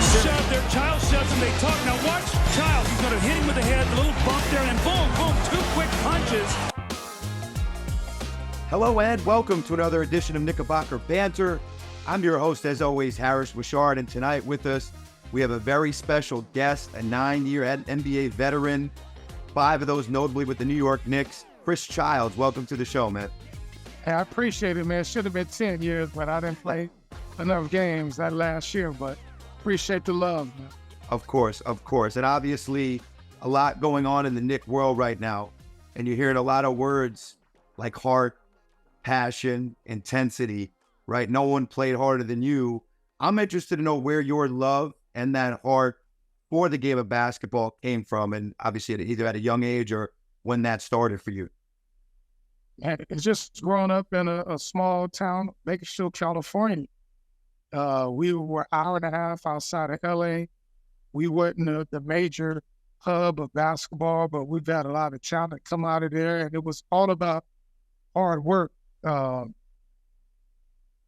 shove there. Child shoves him. They talk. Now watch Child. He's going to hit him with the head. The little bump there, and boom, boom. 2 quick punches. Hello and welcome to another edition of Knickerbocker Banter. I'm your host, as always, Harris Wishard, and tonight with us, we have a very special guest, a 9-year NBA veteran, 5 of those notably with the New York Knicks, Chris Childs. Welcome to the show, man. Hey, I appreciate it, man. Should have been 10 years, but I didn't play enough games that last year, but appreciate the love, man. Of course. And obviously, a lot going on in the Knick world right now, and you're hearing a lot of words like heart, passion, intensity, right? No one played harder than you. I'm interested to know where your love and that heart for the game of basketball came from, and obviously either at a young age or when that started for you. And it's just growing up in a small town, Bakersfield, California. We were an hour and a half outside of LA. We weren't the major hub of basketball, but we've had a lot of talent come out of there, and it was all about hard work.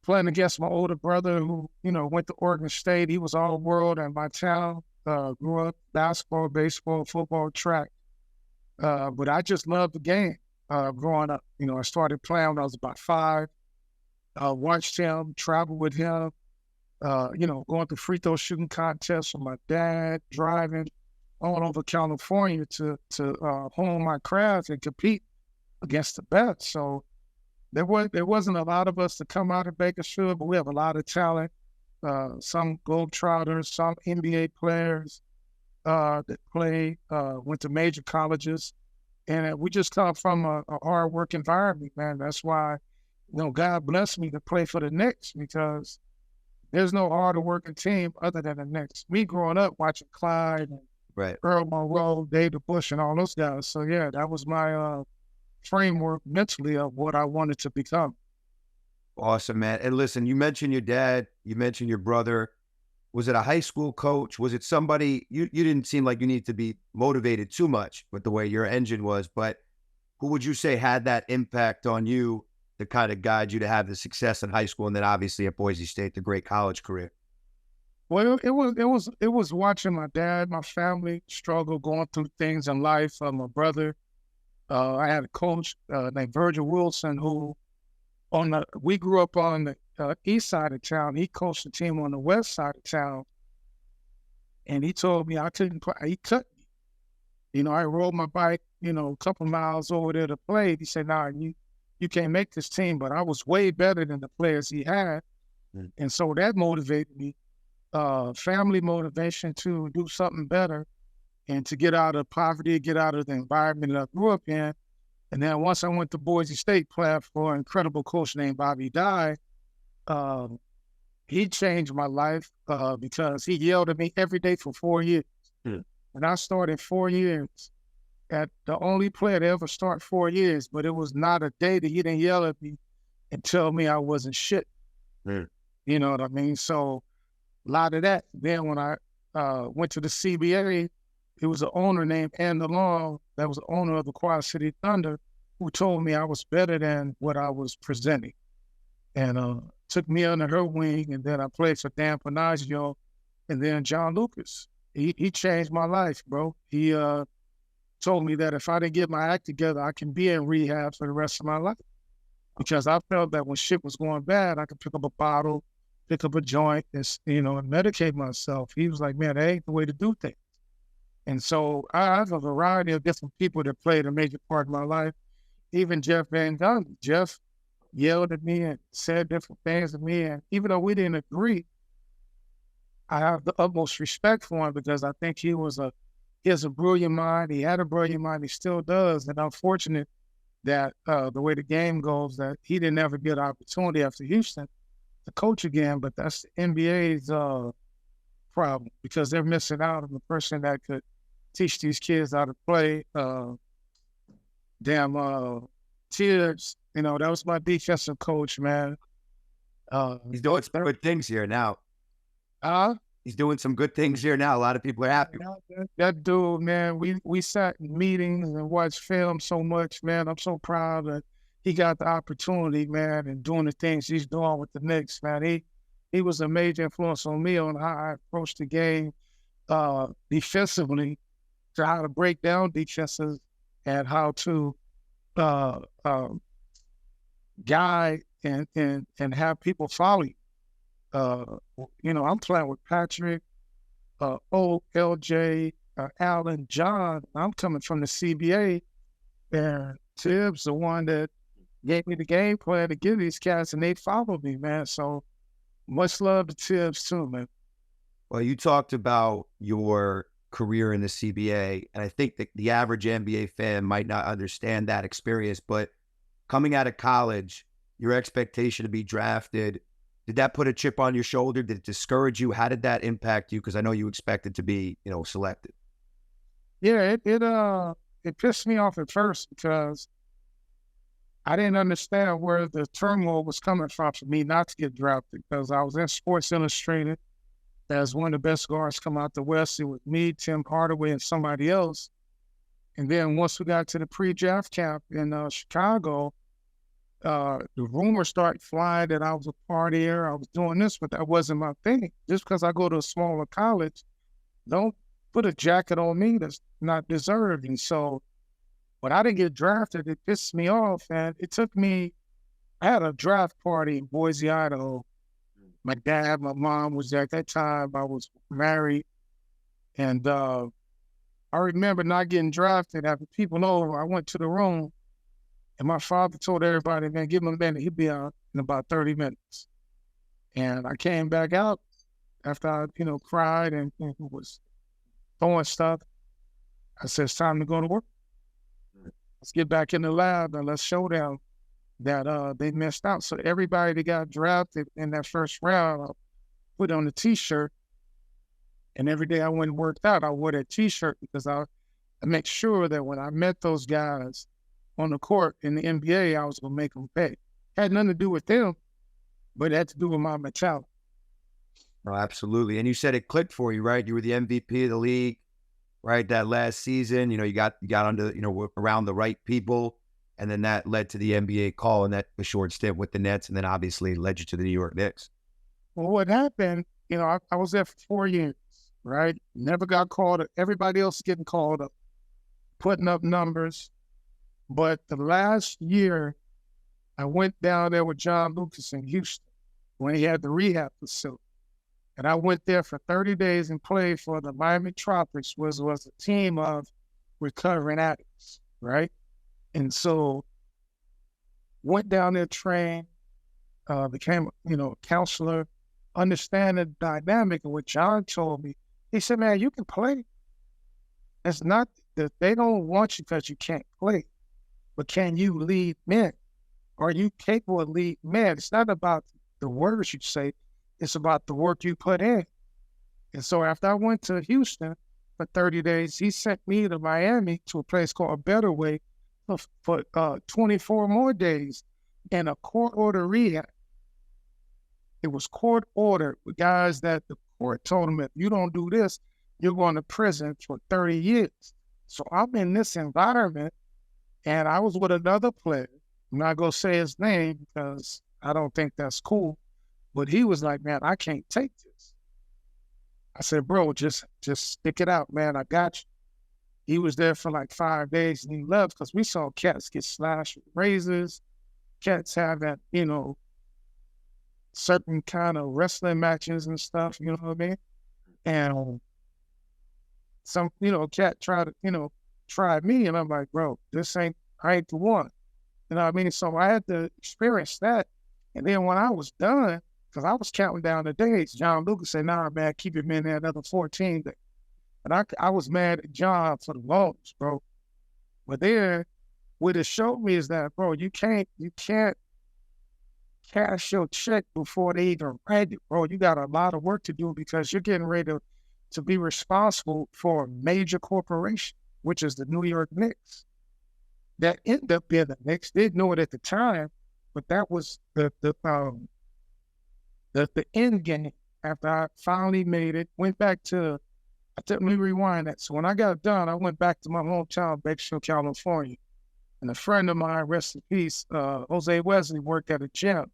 Playing against my older brother who, went to Oregon State. He was all world in my town. Grew up basketball, baseball, football, track. But I just loved the game growing up. I started playing when I was about 5. Watched him, traveled with him, going to free throw shooting contests with my dad, driving all over California to hone my craft and compete against the best. So there wasn't a lot of us to come out of Bakersfield, but we have a lot of talent. Some Globetrotters, some NBA players that went to major colleges. And we just come from a hard work environment, man. That's why, God blessed me to play for the Knicks, because there's no harder working team other than the Knicks. Me growing up watching Clyde and right. Earl Monroe, David Bush, and all those guys. So yeah, that was my framework mentally of what I wanted to become. Awesome, man. And listen, you mentioned your dad, you mentioned your brother. Was it a high school coach? Was it somebody, you didn't seem like you need to be motivated too much with the way your engine was, but who would you say had that impact on you to kind of guide you to have the success in high school and then obviously at Boise State, the great college career? Well, it was watching my dad, my family struggle, going through things in life. My brother, I had a coach named Virgil Wilson who we grew up on the east side of town. He coached the team on the west side of town. And he told me I couldn't play. He cut me. I rode my bike, a couple miles over there to play. He said, nah, you can't make this team. But I was way better than the players he had. Mm. And so that motivated me. Family motivation to do something better and to get out of poverty, get out of the environment that I grew up in. And then once I went to Boise State, playing for an incredible coach named Bobby Dye, he changed my life because he yelled at me every day for 4 years. Mm. And I started 4 years at the only player to ever start 4 years, but it was not a day that he didn't yell at me and tell me I wasn't shit. Mm. You know what I mean? So a lot of that. Then when I went to the CBA, it was an owner named Andy Long that was the owner of the Quad City Thunder who told me I was better than what I was presenting. And took me under her wing, and then I played for Dan Panaggio and then John Lucas. He changed my life, bro. He told me that if I didn't get my act together, I can be in rehab for the rest of my life. Because I felt that when shit was going bad, I could pick up a bottle, pick up a joint, and medicate myself. He was like, man, that ain't the way to do things. And so I have a variety of different people that played a major part of my life. Even Jeff Van Gundy. Jeff yelled at me and said different things to me. And even though we didn't agree, I have the utmost respect for him because I think he has a brilliant mind. He had a brilliant mind. He still does. And I'm fortunate that the way the game goes, that he didn't ever get an opportunity after Houston to coach again. But that's the NBA's problem because they're missing out on the person that could teach these kids how to play. Tears, that was my defensive coach, man. He's doing some good things here now. He's doing some good things here now. A lot of people are happy. That dude, man, we sat in meetings and watched film so much, man. I'm so proud that he got the opportunity, man, and doing the things he's doing with the Knicks, man. he was a major influence on me on how I approached the game defensively, to how to break down defenses and how to guide and have people follow you. I'm playing with Patrick, LJ, Allen, John. I'm coming from the CBA, and Tibbs, the one that gave me the game plan to give these cats, and they followed me, man. So much love to Tibbs too, man. Well, you talked about your career in the CBA, and I think that the average NBA fan might not understand that experience, but coming out of college, your expectation to be drafted, did that put a chip on your shoulder? Did it discourage you? How did that impact you? Because I know you expected to be, selected. Yeah, it pissed me off at first because I didn't understand where the turmoil was coming from for me not to get drafted, because I was in Sports Illustrated as one of the best guards come out the West. It was me, Tim Hardaway, and somebody else. And then once we got to the pre-draft camp in Chicago, the rumors started flying that I was a partier, I was doing this, but that wasn't my thing. Just because I go to a smaller college, don't put a jacket on me that's not deserved. And so when I didn't get drafted, it pissed me off. And it took me, I had a draft party in Boise, Idaho. My dad, my mom was there at that time. I was married. And I remember not getting drafted. After people over, I went to the room, and my father told everybody, man, give him a minute. He'll be out in about 30 minutes. And I came back out after I, cried and was throwing stuff. I said, it's time to go to work. Let's get back in the lab and let's show them that they missed out. So everybody that got drafted in that first round, I put on a T-shirt. And every day I went and worked out, I wore that T-shirt because I make sure that when I met those guys on the court in the NBA, I was going to make them pay. Had nothing to do with them, but it had to do with my mentality. Oh, absolutely. And you said it clicked for you, right? You were the MVP of the league, right? That last season, you got under, around the right people. And then that led to the NBA call, and that a short stint with the Nets, and then obviously led you to the New York Knicks. Well, what happened, I was there for 4 years, right? Never got called up. Everybody else getting called up, putting up numbers. But the last year, I went down there with John Lucas in Houston when he had the rehab facility. And I went there for 30 days and played for the Miami Tropics, which was a team of recovering addicts, right? And went down there, trained, became, a counselor, understanding the dynamic. And what John told me, he said, man, you can play. It's not that they don't want you because you can't play, but can you lead men? Are you capable of leading men? It's not about the words you say, it's about the work you put in. And so after I went to Houston for 30 days, he sent me to Miami to a place called Better Way for 24 more days in a court order rehab. It was court ordered with guys that the court told them, if you don't do this, you're going to prison for 30 years. So I'm in this environment, and I was with another player. I'm not going to say his name because I don't think that's cool. But he was like, man, I can't take this. I said, bro, just stick it out, man. I got you. He was there for like 5 days and he left because we saw cats get slashed with razors. Cats have that, certain kind of wrestling matches and stuff, you know what I mean? And some, cat tried to, try me, and I'm like, bro, I ain't the one. You know what I mean? So I had to experience that. And then when I was done, because I was counting down the days, John Lucas said, nah, man, keep him in there another 14 days. And I was mad at John for the longest, bro. But then what it showed me is that, bro, you can't cash your check before they even write it, bro. You got a lot of work to do because you're getting ready to be responsible for a major corporation, which is the New York Knicks. That ended up being the Knicks. They didn't know it at the time, but that was the end game. After I finally made it, went back to. Let me rewind that. So when I got done, I went back to my hometown, Bakersfield, California. And a friend of mine, rest in peace, Jose Wesley, worked at a gym.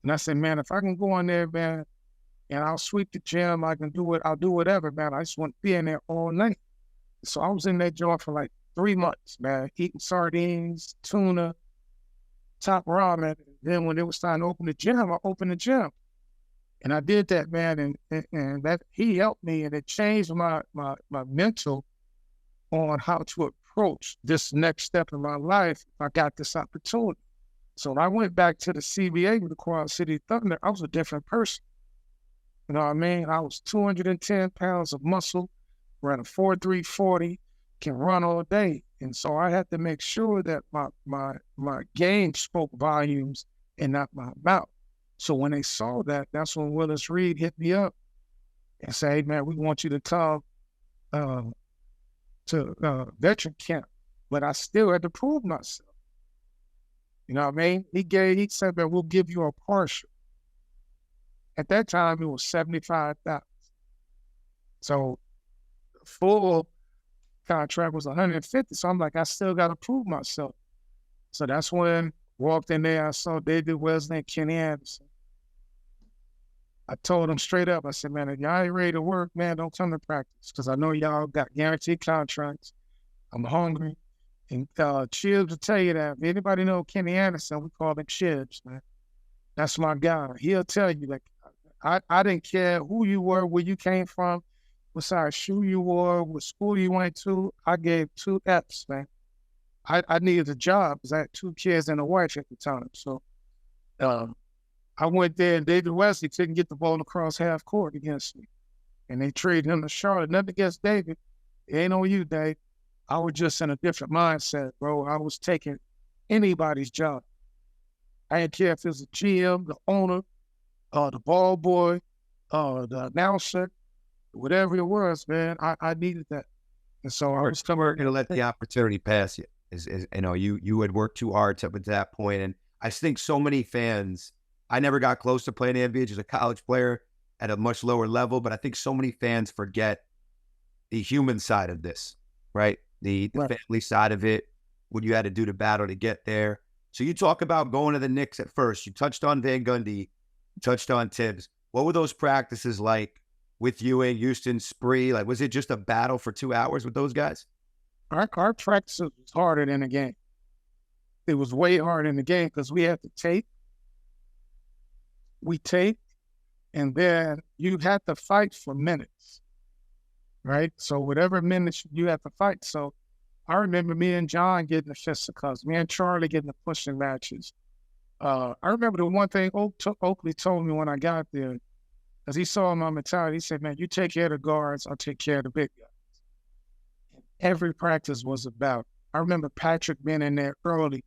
And I said, man, if I can go in there, man, and I'll sweep the gym, I can do it. I'll do whatever, man. I just want to be in there all night. So I was in that joint for like 3 months, man, eating sardines, tuna, top ramen. Then when it was time to open the gym, I opened the gym. And I did that, man, and that he helped me, and it changed my mental on how to approach this next step in my life if I got this opportunity. So when I went back to the CBA with the Quad City Thunder, I was a different person. You know what I mean? I was 210 pounds of muscle, ran a 4.3 40, can run all day. And so I had to make sure that my game spoke volumes and not my mouth. So when they saw that, that's when Willis Reed hit me up and said, hey, man, we want you to come to veteran camp. But I still had to prove myself. You know what I mean? He said, man, we'll give you a partial. At that time, it was 75,000. So full contract was 150. So I'm like, I still got to prove myself. So that's when walked in there, I saw David Wesley and Kenny Anderson. I told them straight up, I said, man, if y'all ain't ready to work, man, don't come to practice because I know y'all got guaranteed contracts. I'm hungry. And Chibs will tell you that. If anybody know Kenny Anderson, we call him Chibs, man. That's my guy. He'll tell you, like, I didn't care who you were, where you came from, what size shoe you wore, what school you went to. I gave 2 Fs, man. I needed a job because I had 2 kids and a wife at the time. So I went there, and David Wesley couldn't get the ball across half court against me. And they traded him to Charlotte. Nothing against David. It ain't on you, Dave. I was just in a different mindset, bro. I was taking anybody's job. I didn't care if it was the GM, the owner, the ball boy, the announcer, whatever it was, man. I needed that. And so I was going to let the opportunity pass you. You know, you had worked too hard up at that point. And I think so many fans, I never got close to playing the NBA, just a college player at a much lower level, but I think so many fans forget the human side of this, right? The Right. family side of it, what you had to do to battle to get there. So you talk about going to the Knicks at first. You touched on Van Gundy, you touched on Tibbs. What were those practices like with Ewing, Houston, Spree? Like, was it just a battle for 2 hours with those guys? Our practice was harder than the game. It was way harder in the game because we had to tape. We taped, and then you had to fight for minutes, right? So whatever minutes you had to fight. So I remember me and John getting the fisticuffs, me and Charlie getting the pushing matches. I remember the one thing Oakley told me when I got there, because he saw my mentality. He said, man, you take care of the guards, I'll take care of the big guys. And every practice was about, I remember Patrick being in there early,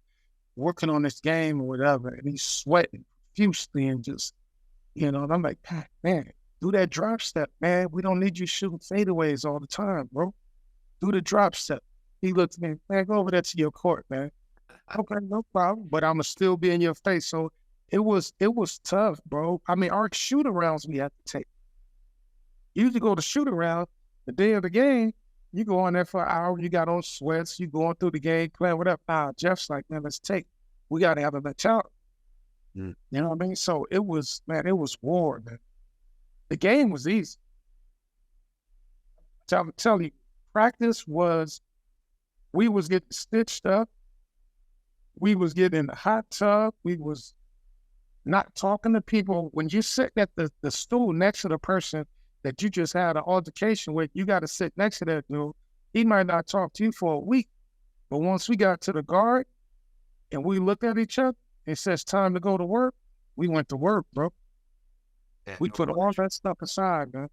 working on this game or whatever, and he's sweating profusely and just, you know, and I'm like, Pat, man, do that drop step, man. We don't need you shooting fadeaways all the time, bro. Do the drop step. He looked at me, man, go over there to your court, man. Okay, no problem, but I'm going to still be in your face. So it was tough, bro. I mean, our shoot-arounds we had to take. You usually go to shoot-around the day of the game, you go on there for an hour, you got on sweats, you going through the game, playing whatever. Jeff's like, man, let's take. We got to have a mentality. You know what I mean? So it was war, man. The game was easy. I'm telling you, practice was, we was getting stitched up. We was getting in the hot tub. We was not talking to people. When you sit at the stool next to the person that you just had an altercation with, you got to sit next to that dude. He might not talk to you for a week, but once we got to the guard and we looked at each other, it says time to go to work. We went to work, bro. Yeah, We put all that stuff aside, man.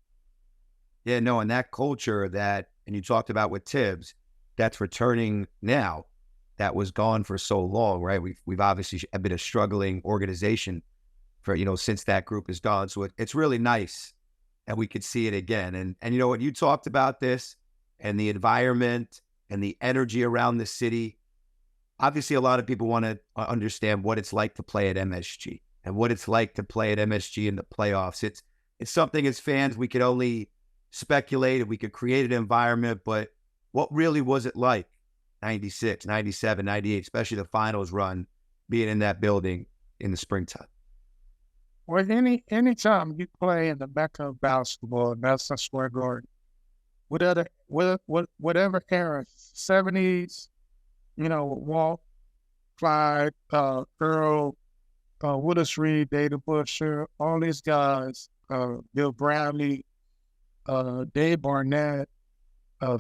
Yeah, no, and that culture that, and you talked about with Tibbs, that's returning now, that was gone for so long, right? We've obviously been a struggling organization for, you know, since that group is gone. So it's really nice that we could see it again. And you know what, you talked about this and the environment and the energy around the city. Obviously, a lot of people want to understand what it's like to play at MSG and what it's like to play at MSG in the playoffs. It's something as fans we could only speculate, we could create an environment, but what really was it like 96, 97, 98, especially the finals run, being in that building in the springtime? Or anytime you play in the Mecca of basketball, Madison Square Garden, whatever era, 70s, Walt, Clyde, Earl, Willis Reed, David Busher, all these guys, Bill Bradley, Dave Barnett,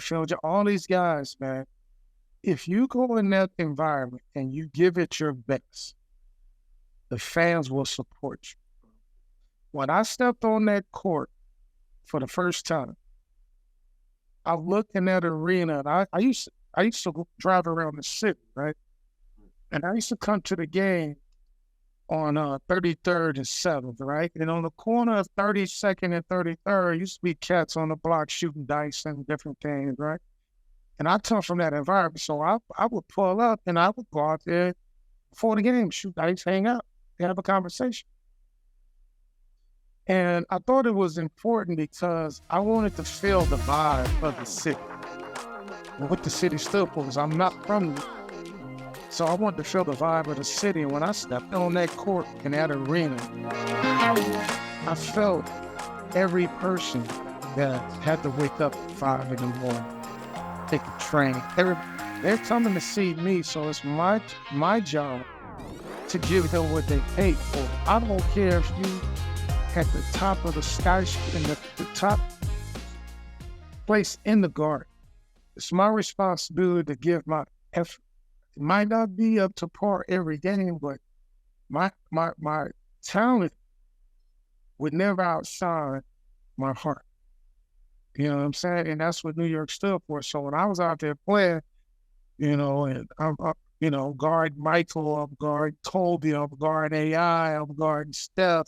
Phil, all these guys, man. If you go in that environment and you give it your best, the fans will support you. When I stepped on that court for the first time, I looked in that arena, and I used to drive around the city, right? And I used to come to the game on 33rd and 7th, right? And on the corner of 32nd and 33rd, used to be cats on the block shooting dice and different things, right? And I come from that environment, so I would pull up and I would go out there before the game, shoot dice, hang out, have a conversation. And I thought it was important because I wanted to feel the vibe of the city. What the city stood for is I'm not from it. So I wanted to feel the vibe of the city. And when I stepped on that court in that arena, I felt every person that had to wake up at 5 in the morning, take a train. They're coming to see me, so it's my job to give them what they paid for. I don't care if you at the top of the sky, in the top place in the garden. It's my responsibility to give my effort. It might not be up to par every game, but my talent would never outshine my heart. You know what I'm saying? And that's what New York stood for. So when I was out there playing, and I'm guard Michael, I'm guard Kobe, I'm guard AI, I'm guarding Steph,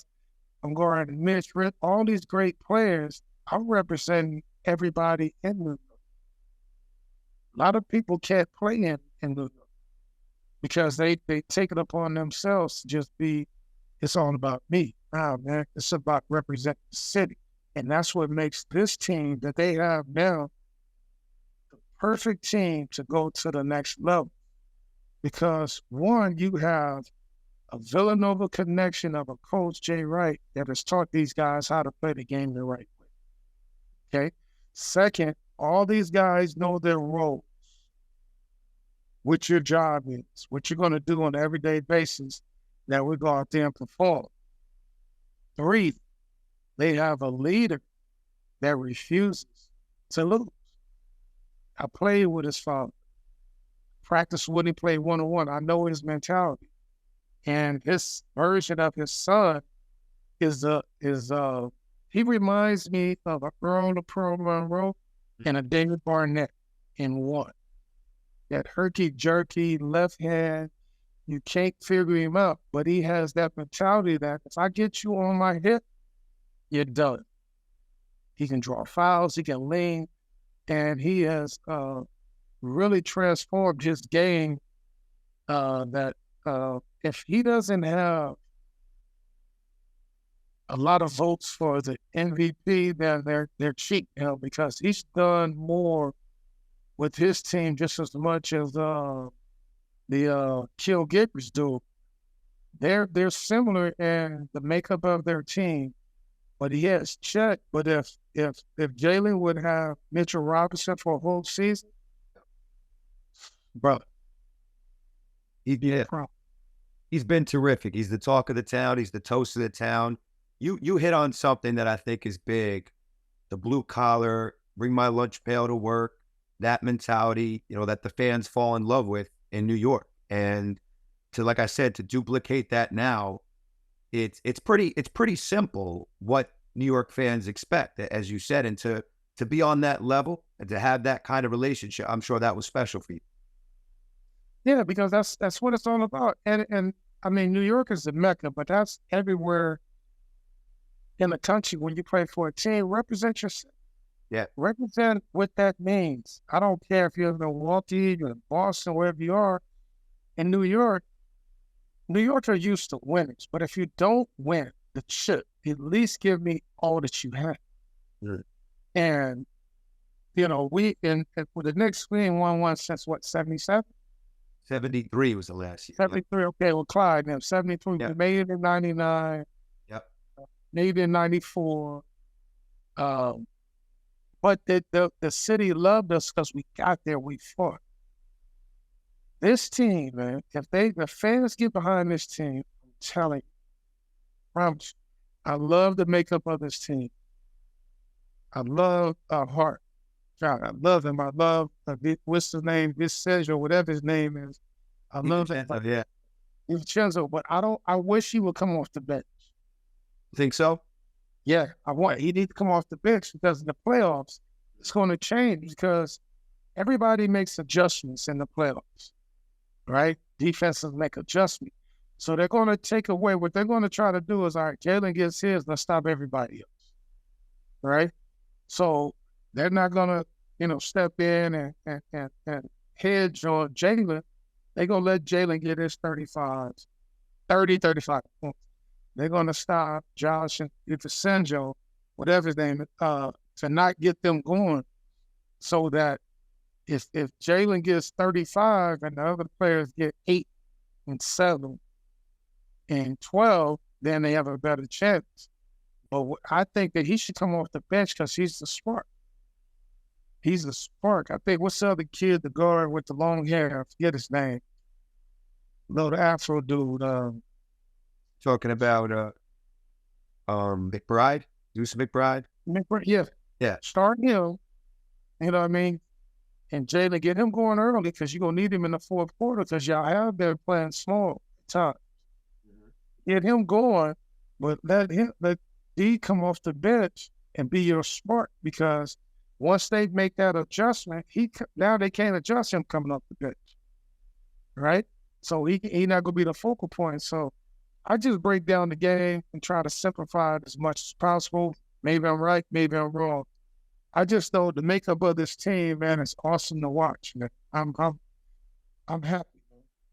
I'm guarding Mitch, all these great players, I'm representing everybody in New York. A lot of people can't play in New York because they take it upon themselves to just it's all about me. Nah, man, it's about representing the city. And that's what makes this team that they have now the perfect team to go to the next level. Because one, you have a Villanova connection of a coach, Jay Wright, that has taught these guys how to play the game the right way. Okay? Second, all these guys know their roles, what your job is, what you're going to do on an everyday basis, that we go out there and perform. 3, they have a leader that refuses to lose. I played with his father, practiced when he played one-on-one. I know his mentality. And his version of his son he reminds me of a Earl LaPro Monroe and a David Barnett in one. That herky-jerky left hand, you can't figure him out, but he has that mentality that if I get you on my hip, you're done. He can draw fouls, he can lean, and he has really transformed his game if he doesn't have a lot of votes for the MVP, then they're cheap, because he's done more with his team just as much as the Kill Gippers do. They're similar in the makeup of their team, but he has Chet. But if Jalen would have Mitchell Robinson for a whole season, brother, he'd be a problem. He's been terrific. He's the talk of the town. He's the toast of the town. You hit on something that I think is big. The blue collar, bring my lunch pail to work, that mentality, that the fans fall in love with in New York. And like I said, to duplicate that now, it's pretty simple what New York fans expect, as you said, and to be on that level and to have that kind of relationship, I'm sure that was special for you. Yeah, because that's what it's all about. And I mean, New York is the Mecca, but that's everywhere in the country. When you play for a team, represent yourself. Yeah. Represent what that means. I don't care if you're in Milwaukee, you're in Boston, wherever you are. In New York are used to winners. But if you don't win the chip, at least give me all that you have. Mm. And, with the Knicks, we ain't won one since what, 77? 73 was the last year. 73, okay, well, Clyde, now 73, Yep. we made it in 99. Yep. maybe in '94. But the city loved us because we got there, we fought. This team, man, if the fans get behind this team, I'm telling you, promise you, I love the makeup of this team. I love Hart. God, I love him. I love what's his name, Vincenzo, whatever his name is. I love him. Yeah. Vincenzo, but I wish he would come off the bench. Think so? Yeah, he need to come off the bench because in the playoffs, it's going to change because everybody makes adjustments in the playoffs, right? Defenses make adjustments. So they're going to take away, what they're going to try to do is, all right, Jalen gets his, let's stop everybody else, right? So they're not going to, step in and hedge on Jalen. They're going to let Jalen get his 35 points. They're going to stop Josh and Vincenzo, whatever his name is, to not get them going, so that if Jalen gets 35 and the other players get 8 and 7 and 12, then they have a better chance. But I think that he should come off the bench because he's the spark. He's the spark. I think, what's the other kid, the guard with the long hair? I forget his name. No, the Afro dude. Talking about McBride, Deuce McBride. Yeah. Yeah. Start him. You know what I mean? And Jalen, get him going early because you're gonna need him in the fourth quarter because y'all have been playing small at times. Get him going, but let D come off the bench and be your spark, because once they make that adjustment, now they can't adjust him coming off the bench, right? So he not gonna be the focal point. So I just break down the game and try to simplify it as much as possible. Maybe I'm right, maybe I'm wrong. I just know the makeup of this team, man, is awesome to watch, man. I'm happy.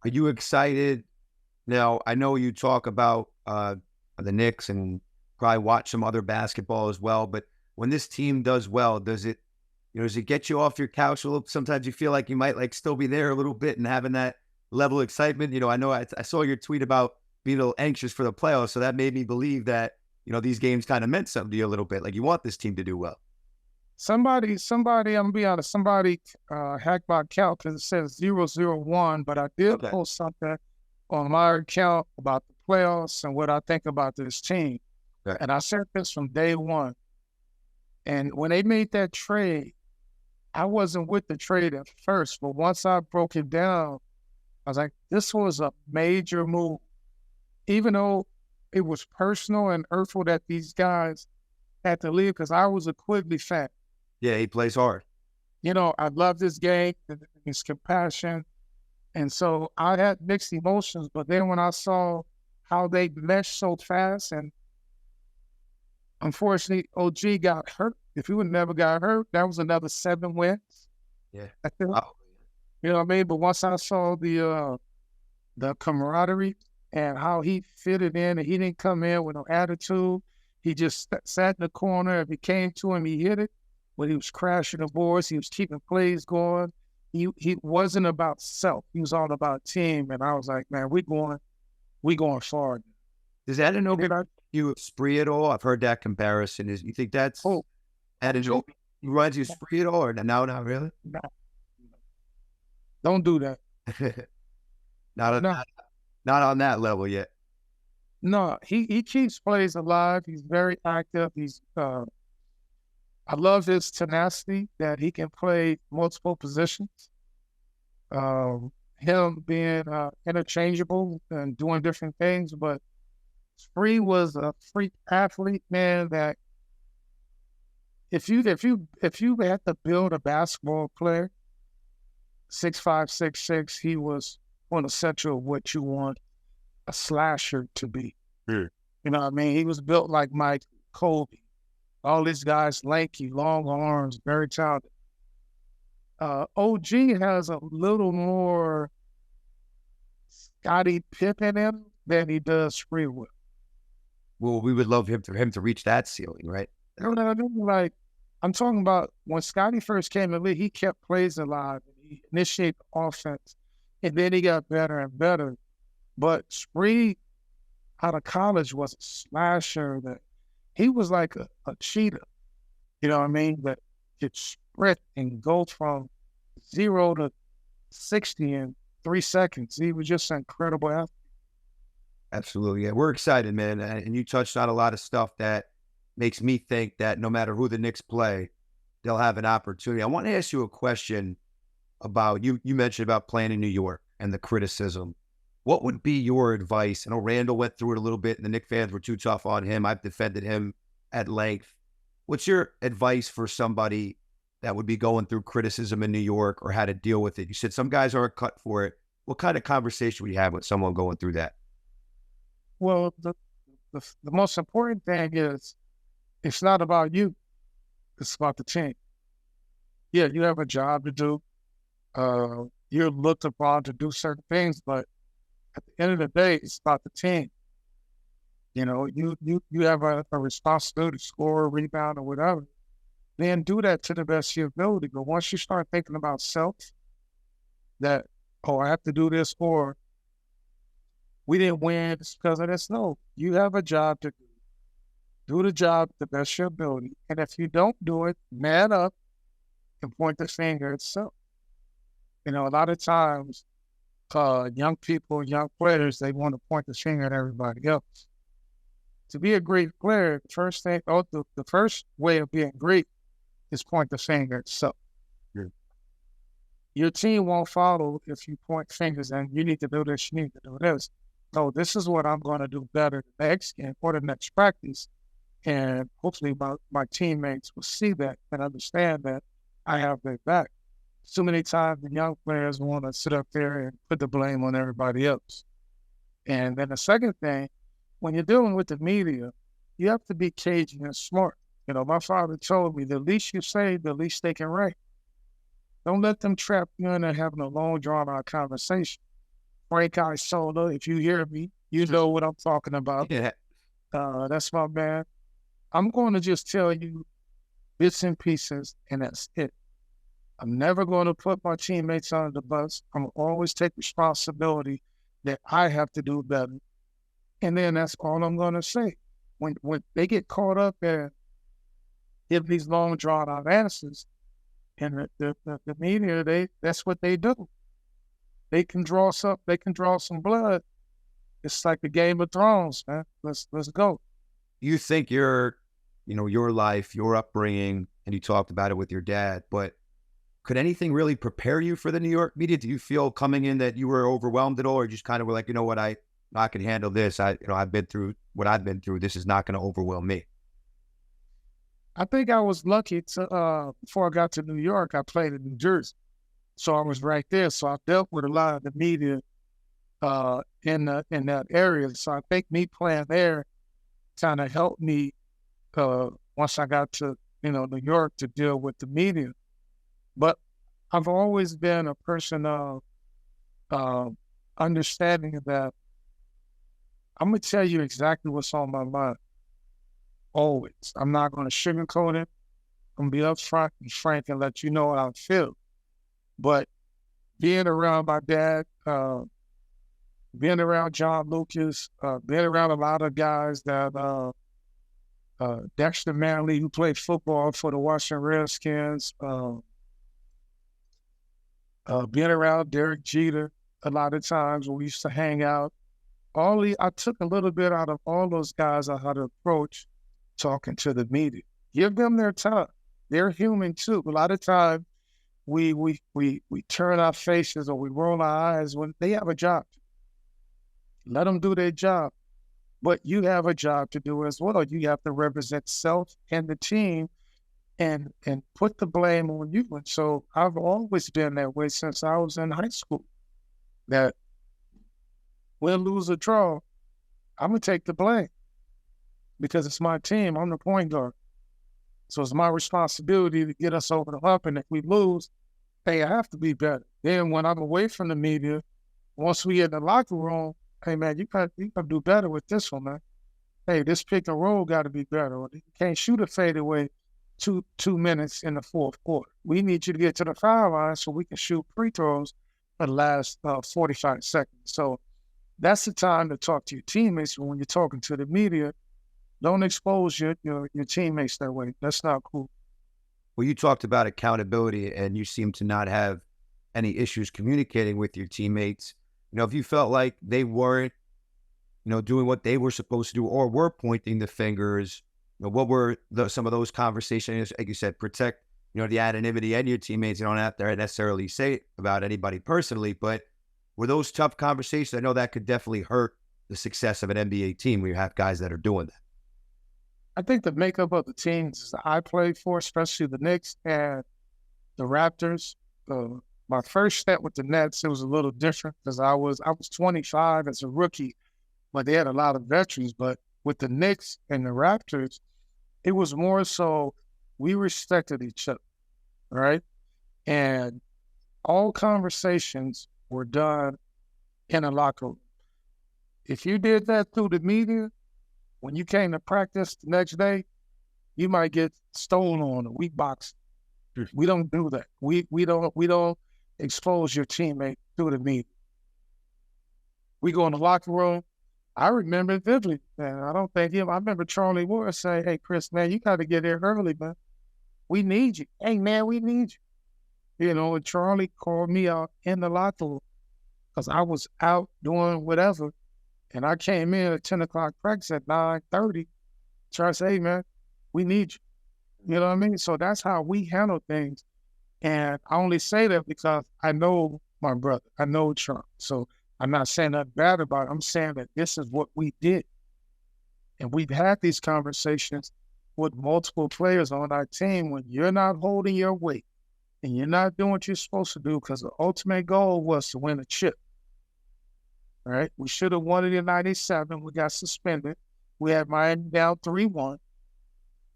Are you excited? Now, I know you talk about the Knicks and probably watch some other basketball as well, but when this team does well, does it get you off your couch a little? Sometimes you feel like you might still be there a little bit and having that level of excitement. I know I saw your tweet about being a little anxious for the playoffs, so that made me believe that, these games kind of meant something to you a little bit. Like, you want this team to do well. Somebody, I'm gonna be honest, somebody hacked my account because it says 001, but I did post something on my account about the playoffs and what I think about this team. Okay. And I said this from day one. And when they made that trade, I wasn't with the trade at first, but once I broke it down, I was like, this was a major move. Even though it was personal and hurtful that these guys had to leave, because I was a Quigley fan. Yeah, he plays hard. I love this game, his compassion. And so I had mixed emotions, but then when I saw how they meshed so fast, and unfortunately, OG got hurt. If he would never got hurt, that was another 7 wins. Yeah. I think. Wow. You know what I mean? But once I saw the camaraderie and how he fitted in, and he didn't come in with no attitude. He just sat in the corner. If it came to him, he hit it. When he was crashing the boards, he was keeping plays going. He wasn't about self. He was all about team. And I was like, man, we going far. Does that you Spree at all? I've heard that comparison. You think that's reminds you of Spree at all, or no, not really? No. Don't do that. Not on that level yet. No, he keeps plays alive. He's very active. I love his tenacity that he can play multiple positions. Him being interchangeable and doing different things, but Spree was a freak athlete, man. That if you had to build a basketball player, 6'5", 6'6", he was on the center of what you want a slasher to be. You know what I mean? He was built like Mike, Kobe. All these guys, lanky, long arms, very talented. OG has a little more Scottie Pippen in him than he does Spree with. Well, we would love him to reach that ceiling, right? You know what I mean? Like, I'm talking about when Scottie first came in the league, he kept plays alive. He initiated offense, and then he got better and better. But Spree out of college was a slasher that he was like a cheetah, you know what I mean? That could sprint and go from 0 to 60 in 3 seconds. He was just an incredible athlete. Absolutely. Yeah, we're excited, man. And you touched on a lot of stuff that makes me think that no matter who the Knicks play, they'll have an opportunity. I want to ask you a question about you mentioned about playing in New York and the criticism. What would be your advice? I know Randall went through it a little bit and the Knicks fans were too tough on him. I've defended him at length. What's your advice for somebody that would be going through criticism in New York or how to deal with it? You said some guys aren't cut for it. What kind of conversation would you have with someone going through that? Well, the most important thing is it's not about you. It's about the team. Yeah, you have a job to do. You're looked upon to do certain things, but at the end of the day, it's about the team. You know, you have a responsibility to score, rebound, or whatever. Then do that to the best of your ability. But once you start thinking about self, that, oh, I have to do this, or we didn't win because of this. No, you have a job to do. Do the job to the best of your ability. And if you don't do it, man up and point the finger at self. You know, a lot of times, young people, young players, they want to point the finger at everybody else. To be a great player, the first way of being great is point the finger at self. Yeah. Your team won't follow if you point fingers and you need to do this, you need to do this. No, this is what I'm going to do better the next game or the next practice. And hopefully my teammates will see that and understand that I have their back. So many times the young players want to sit up there and put the blame on everybody else. And then the second thing, when you're dealing with the media, you have to be cagey and smart. You know, my father told me, the least you say, the least they can write. Don't let them trap you in and having a long, drawn-out conversation. Frank Isola, if you hear me, you know what I'm talking about. Yeah. That's my man. I'm going to just tell you bits and pieces, and that's it. I'm never going to put my teammates under the bus. I'm going to always take responsibility that I have to do better. And then that's all I'm going to say. When they get caught up and give these long, drawn-out answers, and the media, that's what they do. They can draw some blood. It's like the Game of Thrones, man. Let's go. You think your life, your upbringing, and you talked about it with your dad, but could anything really prepare you for the New York media? Do you feel coming in that you were overwhelmed at all, or just kind of were like, you know what, I can handle this. I've been through what I've been through. This is not going to overwhelm me. I think I was lucky to, before I got to New York, I played in New Jersey. So I was right there. So I dealt with a lot of the media in that area. So I think me playing there kind of helped me once I got to, New York to deal with the media. But I've always been a person of understanding that I'm going to tell you exactly what's on my mind. Always. I'm not going to sugarcoat it. I'm going to be upfront and frank and let you know what I feel. But being around my dad, being around John Lucas, being around a lot of guys that Dexter Manley, who played football for the Washington Redskins, being around Derek Jeter a lot of times when we used to hang out. I took a little bit out of all those guys on how to approach talking to the media. Give them their time. They're human too. A lot of times we turn our faces or we roll our eyes when they have a job. Let them do their job. But you have a job to do as well. You have to represent self and the team and put the blame on you. And so I've always been that way since I was in high school. That win, lose, or draw, I'm going to take the blame because it's my team. I'm the point guard. So it's my responsibility to get us over the hump. And if we lose, hey, I have to be better. Then when I'm away from the media, once we get in the locker room, hey, man, you got to do better with this one, man. Hey, this pick and roll got to be better. You can't shoot a fadeaway 2 minutes in the fourth quarter. We need you to get to the foul line so we can shoot free throws for the last 45 seconds. So that's the time to talk to your teammates. When you're talking to the media, Don't expose your teammates that way. That's not cool. Well, you talked about accountability, and you seem to not have any issues communicating with your teammates. If you felt like they weren't, doing what they were supposed to do, or were pointing the fingers, what were some of those conversations? Like you said, protect, the anonymity and your teammates. You don't have to necessarily say about anybody personally, but were those tough conversations? I know that could definitely hurt the success of an NBA team when you have guys that are doing that. I think the makeup of the teams I played for, especially the Knicks and the Raptors, my first step with the Nets, it was a little different because I was 25 as a rookie, but they had a lot of veterans. But with the Knicks and the Raptors, it was more so we respected each other, right? And all conversations were done in a locker room. If you did that through the media, when you came to practice the next day, you might get stolen on or weak box. We don't do that. We don't expose your teammate through the media. We go in the locker room. I remember it vividly, man. I remember Charlie Ward saying, "Hey, Chris, man, you got to get here early, man. We need you. Hey, man, we need you." And Charlie called me out in the locker room because I was out doing whatever. And I came in at 10 o'clock practice at 9:30. Charlie said, "Hey, man, we need you." You know what I mean? So that's how we handle things. And I only say that because I know my brother. I know Charlie. So I'm not saying nothing bad about it. I'm saying that this is what we did. And we've had these conversations with multiple players on our team when you're not holding your weight and you're not doing what you're supposed to do, because the ultimate goal was to win a chip. All right? We should have won it in 97. We got suspended. We had Miami down 3-1.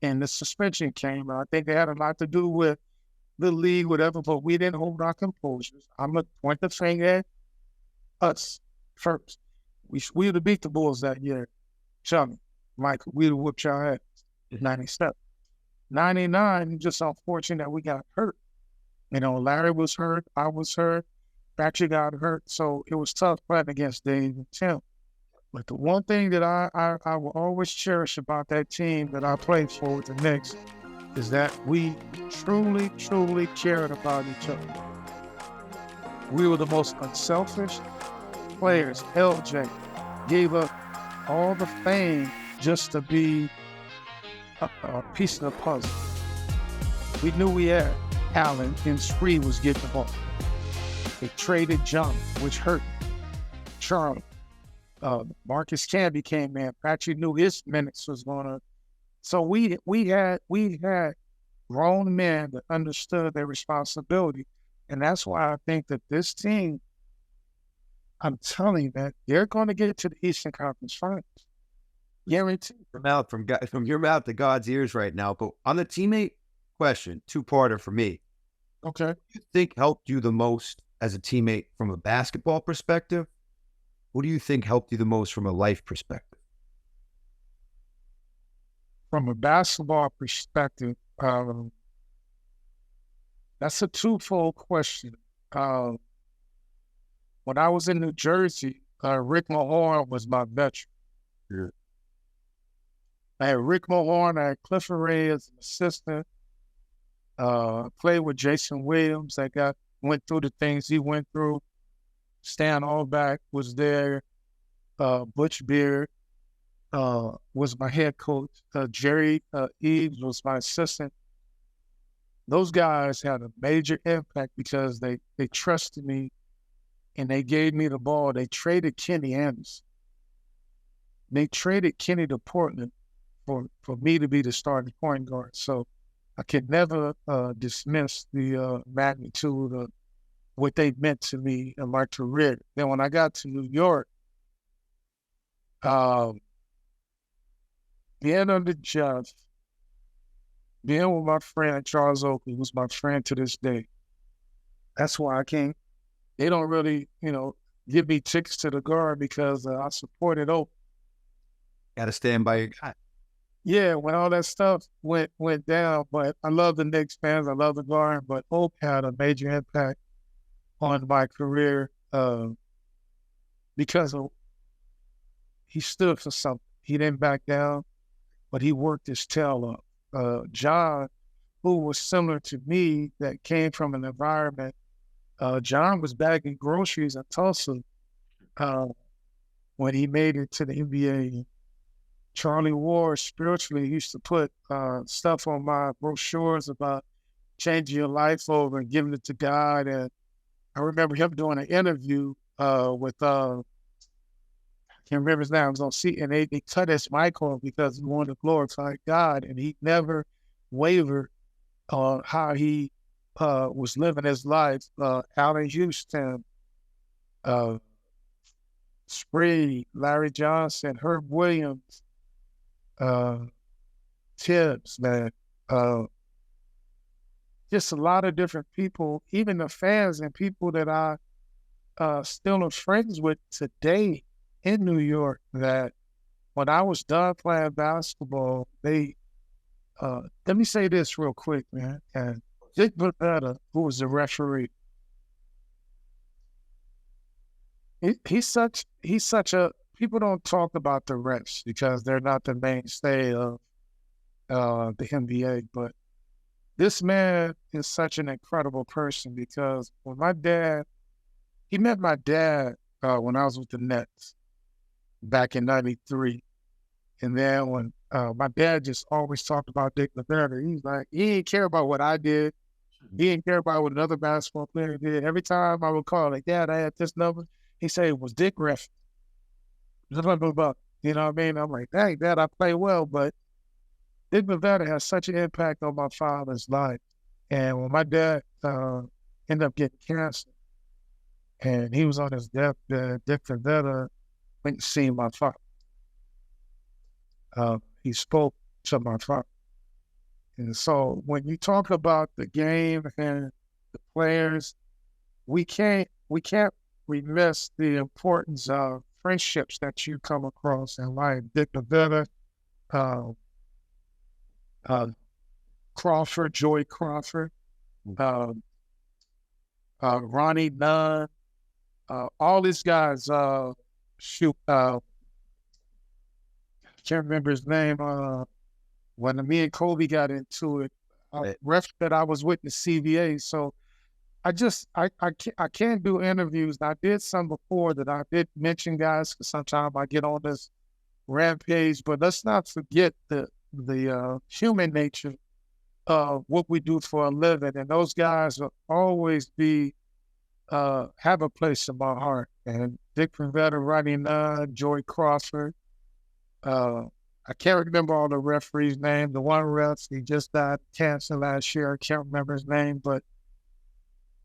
And the suspension came. I think they had a lot to do with the league, whatever, but we didn't hold our composures. I'm going to point the finger at us first. We would have beat the Bulls that year. Chummy, Mike, we would have whooped y'all ass in 97. 99, just unfortunate that we got hurt. Larry was hurt. I was hurt. Patrick got hurt. So it was tough playing against Dave and Tim. But the one thing that I will always cherish about that team that I played for with the Knicks is that we truly, truly cared about each other. We were the most unselfish players. LJ gave up all the fame just to be a piece of the puzzle. We knew we had Allen, and Spree was getting the ball. They traded John, which hurt Charlie. Marcus Camby came in. Patrick knew his minutes was going to. So we had grown men that understood their responsibility. And that's why I think that this team, I'm telling you, that they're going to get to the Eastern Conference Finals. Guaranteed. From your mouth to God's ears right now. But on the teammate question, two-parter for me. Okay. What do you think helped you the most as a teammate from a basketball perspective? What do you think helped you the most from a life perspective? From a basketball perspective, that's a twofold question. When I was in New Jersey, Rick Mahorn was my veteran. Yeah. I had Rick Mahorn, I had Clifford Ray as an assistant. Played with Jason Williams. Went through the things he went through. Stan Allback was there. Butch Beard was my head coach. Jerry Eves was my assistant. Those guys had a major impact because they trusted me and they gave me the ball. They traded Kenny Anderson. They traded Kenny to Portland for me to be the starting point guard. So I could never dismiss the magnitude of what they meant to me in my career. Then when I got to New York, being under Jeff, being with my friend Charles Oakley, who's my friend to this day, that's why I can't. They don't really, give me tickets to the guard because I supported Oak. Got to stand by your guy. Yeah, when all that stuff went down, but I love the Knicks fans, I love the guard, but Oak had a major impact on my career because he stood for something. He didn't back down. but he worked his tail off. John, who was similar to me, that came from an environment. John was bagging groceries in Tulsa when he made it to the NBA. Charlie Ward spiritually used to put stuff on my brochures about changing your life over and giving it to God. And I remember him doing an interview with, I can't remember his name, I was on seat, and they cut his mic off because he wanted to glorify God. And he never wavered on how he was living his life. Allen Houston, Spree, Larry Johnson, Herb Williams, Tibbs, man. Just a lot of different people, even the fans and people that I still am friends with today in New York, that when I was done playing basketball, they, let me say this real quick, man. And Dick Bavetta, who was the referee, he's such a, people don't talk about the refs because they're not the mainstay of the NBA, but this man is such an incredible person, because when he met my dad when I was with the Nets back in '93. And then when my dad just always talked about Dick Bavetta, he's like, he didn't care about what I did. He didn't care about what another basketball player did. Every time I would call, like, Dad, I had this number. He said it was Dick ref. Blah, blah, blah, blah. You know what I mean? I'm like, dang, Dad, I play well, but Dick Bavetta has such an impact on my father's life. And when my dad ended up getting cancer, and he was on his deathbed, Dick Bavetta went to see my father. He spoke to my father. And so when you talk about the game and the players, we can't remiss the importance of friendships that you come across in life. Dick Bavetta, Crawford, Joey Crawford, Ronnie Nunn, all these guys, can't remember his name, when me and Kobe got into it, ref that I was with the CBA. So I can't do interviews. I did some before that I did mention guys, because sometimes I get on this rampage, but let's not forget the human nature of what we do for a living. And those guys will always be, have a place in my heart. And Dick Bavetta, Ronnie Nunn, Joey Crawford, I can't remember all the referees' names. The one ref, he just died of cancer last year. I can't remember his name, but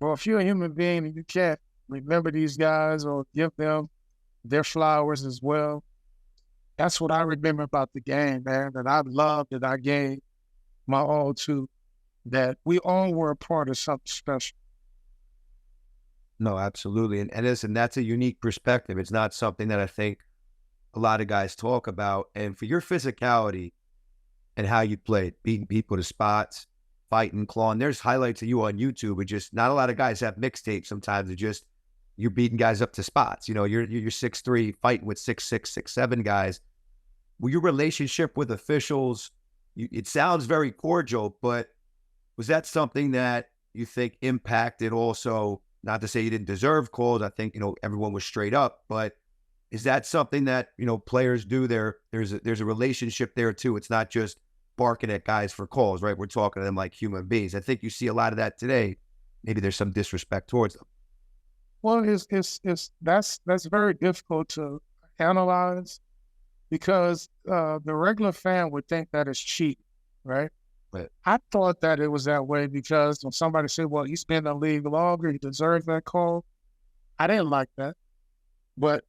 well, if you're a human being and you can't remember these guys or give them their flowers as well, that's what I remember about the game, man, that I loved, that I gave my all to, that we all were a part of something special. No, absolutely. And listen, that's a unique perspective. It's not something that I think a lot of guys talk about. And for your physicality and how you played, beating people to spots, fighting, clawing, there's highlights of you on YouTube, but just not a lot of guys have mixtapes. Sometimes it's just you're beating guys up to spots. You know, you're 6'3", fighting with 6'6", 6'7" guys. Well, your relationship with officials, it sounds very cordial, but was that something that you think impacted also? Not to say you didn't deserve calls. I think, everyone was straight up, but is that something that, players do there? There's a relationship there too. It's not just barking at guys for calls, right? We're talking to them like human beings. I think you see a lot of that today. Maybe there's some disrespect towards them. Well, that's very difficult to analyze, because the regular fan would think that it's cheap, right? Right. I thought that it was that way because when somebody said, well, he's been in the league longer, he deserves that call. I didn't like that. But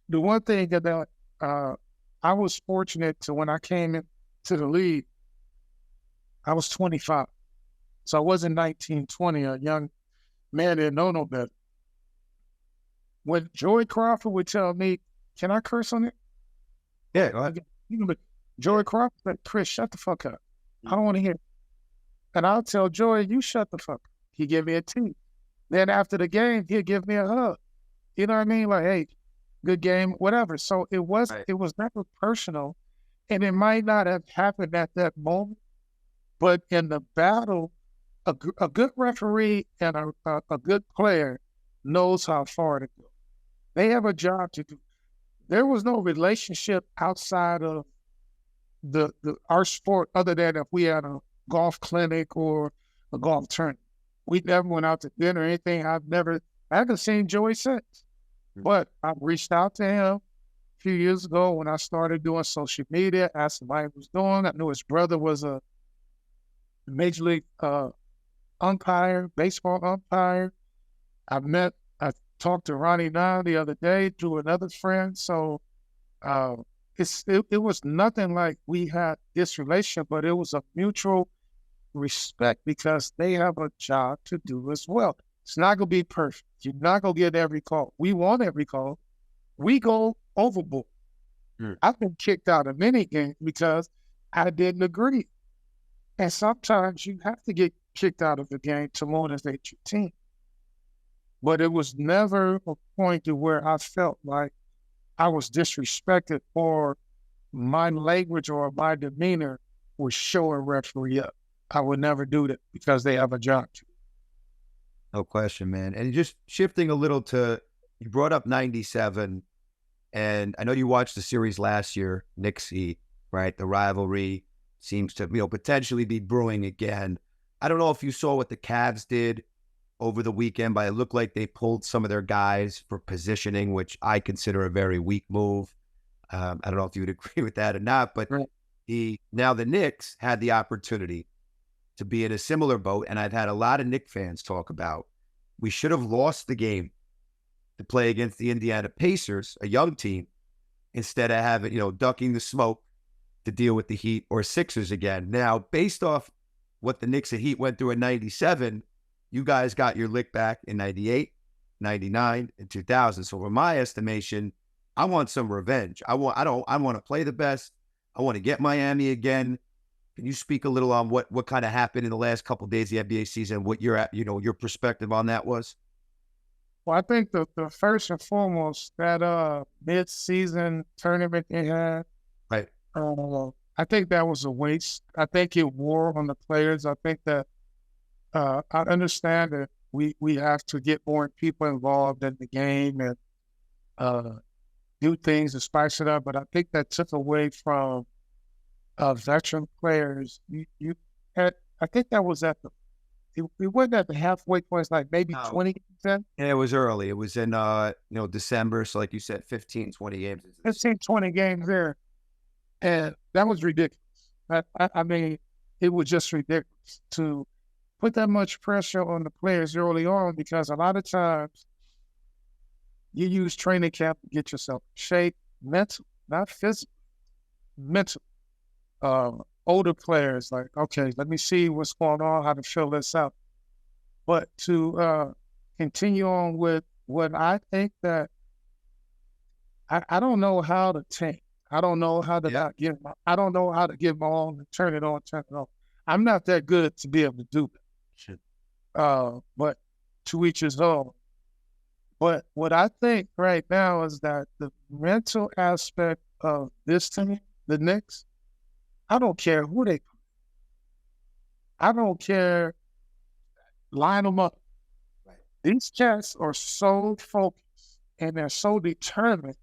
the one thing that I was fortunate to, when I came into the league, I was 25. So I wasn't 19, 20, a young man didn't know no better. When Joey Crawford would tell me, can I curse on it? Yeah, go ahead. Joey Crawford said, Chris, shut the fuck up. I don't want to hear it. And I'll tell Joey, you shut the fuck up. He give me a T. Then after the game, he'll give me a hug. You know what I mean? Like, hey, good game, whatever. So it was never personal. And it might not have happened at that moment, but in the battle, a good referee and a good player knows how far to go. They have a job to do. There was no relationship outside of our sport other than if we had a golf clinic or a golf tournament. We never went out to dinner or anything. I haven't seen Joey since. But I reached out to him a few years ago when I started doing social media, asked him how he was doing. I knew his brother was a major league umpire, baseball umpire. I talked to Ronnie Nine the other day through another friend. So it was nothing like we had this relationship, but it was a mutual respect because they have a job to do as well. It's not going to be perfect. You're not going to get every call. We want every call. We go overboard. I've been kicked out of many games because I didn't agree. And sometimes you have to get kicked out of the game to motivate your team. But it was never a point to where I felt like I was disrespected or my language or my demeanor was showing referee up. I would never do that because they have a job to. No question, man. And just shifting a little to, you brought up 97, and I know you watched the series last year, Knicks Heat, right? The rivalry seems to, potentially be brewing again. I don't know if you saw what the Cavs did over the weekend, but it looked like they pulled some of their guys for positioning, which I consider a very weak move. I don't know if you would agree with that or not, but now the Knicks had the opportunity to be in a similar boat, and I've had a lot of Knicks fans talk about we should have lost the game to play against the Indiana Pacers, a young team, instead of having, ducking the smoke to deal with the Heat or Sixers again. Now, based off what the Knicks and Heat went through in 97, you guys got your lick back in 98, 99, and 2000. So from my estimation, I want some revenge. I want to play the best. I want to get Miami again. Can you speak a little on what kind of happened in the last couple of days of the NBA season, what your perspective on that was? Well, I think the first and foremost, that mid-season tournament they had, right? I think that was a waste. I think it wore on the players. I think that I understand that we have to get more people involved in the game and do things to spice it up, but I think that took away from veteran players. I think that was we wasn't at the halfway point, like maybe 20%. Yeah, it was early. It was in, December. So like you said, 15, 20 games. 15, 20 games there. And that was ridiculous. I mean, it was just ridiculous to put that much pressure on the players early on because a lot of times you use training camp to get yourself in shape, mental, not physical, mental. Older players like, okay, let me see what's going on, how to fill this out. But to continue on with what I think that I don't know how to tank. I don't know how to not give. I don't know how to give my all and turn it on, turn it off. I'm not that good to be able to do that. Sure. But to each his own. But what I think right now is that the mental aspect of this team, the Knicks, I don't care who they put. I don't care. Line them up. Right. These cats are so focused and they're so determined.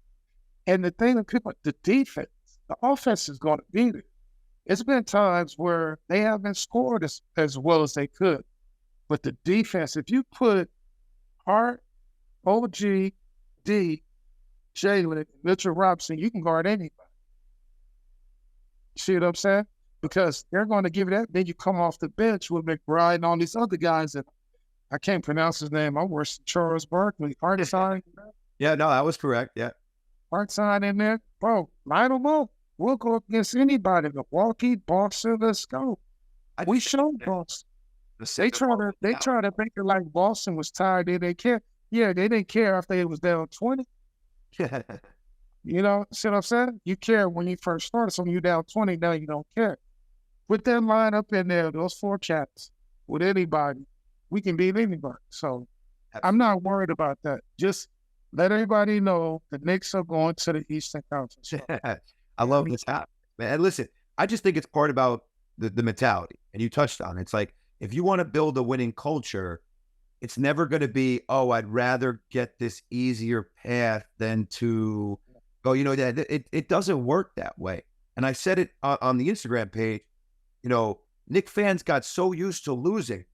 And the thing that the defense, the offense is going to be there. It's been times where they haven't scored as well as they could. But the defense, if you put Hart, OG, D, Jalen, Mitchell Robinson, you can guard anybody. See what I'm saying? Because they're going to give it that. Then you come off the bench with McBride and all these other guys that I can't pronounce his name. I'm worse than Charles Barkley. Hartenstein. Yeah, no, that was correct. Yeah. Hartenstein in there. Bro, line them up. We'll go up against anybody. Milwaukee, Boston, let's go. We showed Boston. They try to make it like Boston was tired. They didn't care. Yeah, they didn't care if they was down 20. Yeah. You know, see what I'm saying? You care when you first started, so when you're down 20, now you don't care. Put that line up in there, those four cats, with anybody. We can beat anybody. So I'm not worried about that. Just let everybody know the Knicks are going to the Eastern Conference. I love this. Man, and listen, I just think it's part about the mentality. And you touched on it. It's like, if you want to build a winning culture, it's never going to be, oh, I'd rather get this easier path than to go, that it doesn't work that way. And I said it on the Instagram page, Knick fans got so used to losing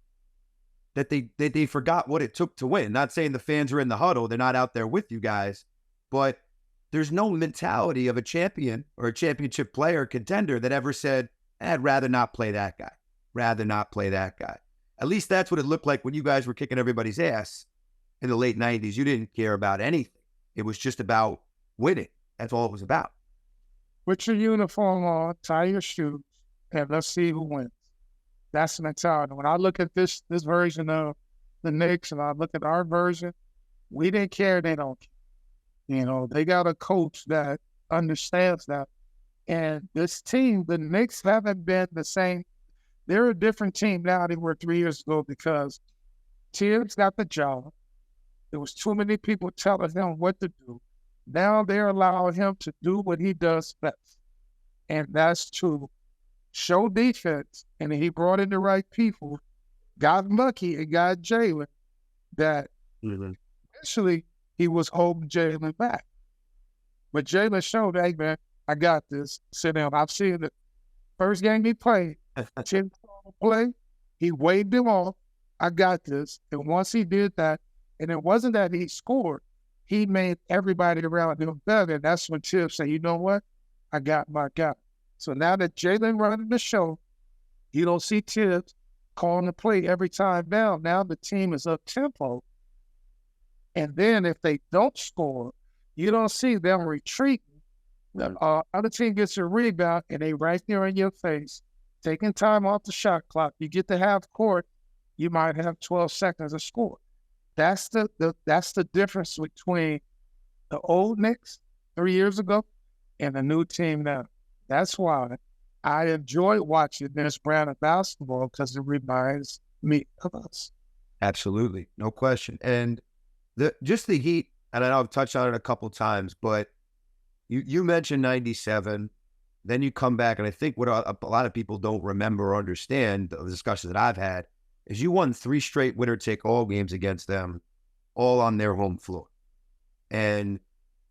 that they forgot what it took to win. Not saying the fans are in the huddle, they're not out there with you guys, but there's no mentality of a champion or a championship player contender that ever said, I'd rather not play that guy, rather not play that guy. At least that's what it looked like when you guys were kicking everybody's ass in the late 90s. You didn't care about anything. It was just about winning. That's all it was about. Put your uniform on, tie your shoes, and let's see who wins. That's the mentality. When I look at this version of the Knicks and I look at our version, we didn't care, they don't care. They got a coach that understands that. And this team, the Knicks haven't been the same. They're a different team now than they were 3 years ago because Tibbs got the job. There was too many people telling him what to do. Now they're allowing him to do what he does best. And that's to show defense. And he brought in the right people, got lucky and got Jalen that eventually he was holding Jalen back. But Jalen showed, hey, man, I got this. Sit down. I've seen it. First game he played, Tim play, he waved him off. I got this. And once he did that, and it wasn't that he scored, he made everybody around him better. And that's when Tibbs said, you know what? I got my guy. So now that Jalen running the show, you don't see Tibbs calling the play every time down. Now the team is up tempo. And then if they don't score, you don't see them retreating. The other team gets a rebound and they right there in your face, taking time off the shot clock. You get to half court, you might have 12 seconds to score. That's the difference between the old Knicks 3 years ago and the new team now. That's why I enjoy watching this brand of basketball because it reminds me of us. Absolutely. No question. And just the Heat, and I know I've touched on it a couple times, but you mentioned 97, then you come back, and I think what a lot of people don't remember or understand, the discussions that I've had, is you won 3 straight winner-take-all games against them, all on their home floor. And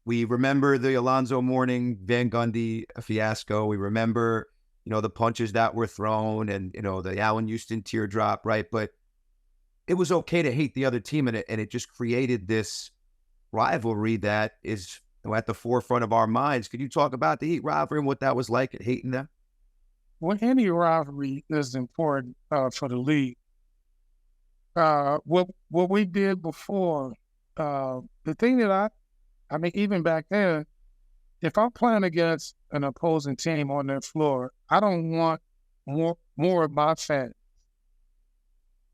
we remember the Alonzo Mourning, Van Gundy fiasco. We remember, the punches that were thrown and, the Allen Houston teardrop, right? But it was okay to hate the other team, and it just created this rivalry that is at the forefront of our minds. Could you talk about the Heat rivalry and what that was like at hating them? Well, any rivalry is important for the league. What we did before, the thing that I mean, even back then, if I'm playing against an opposing team on their floor, I don't want more of my fans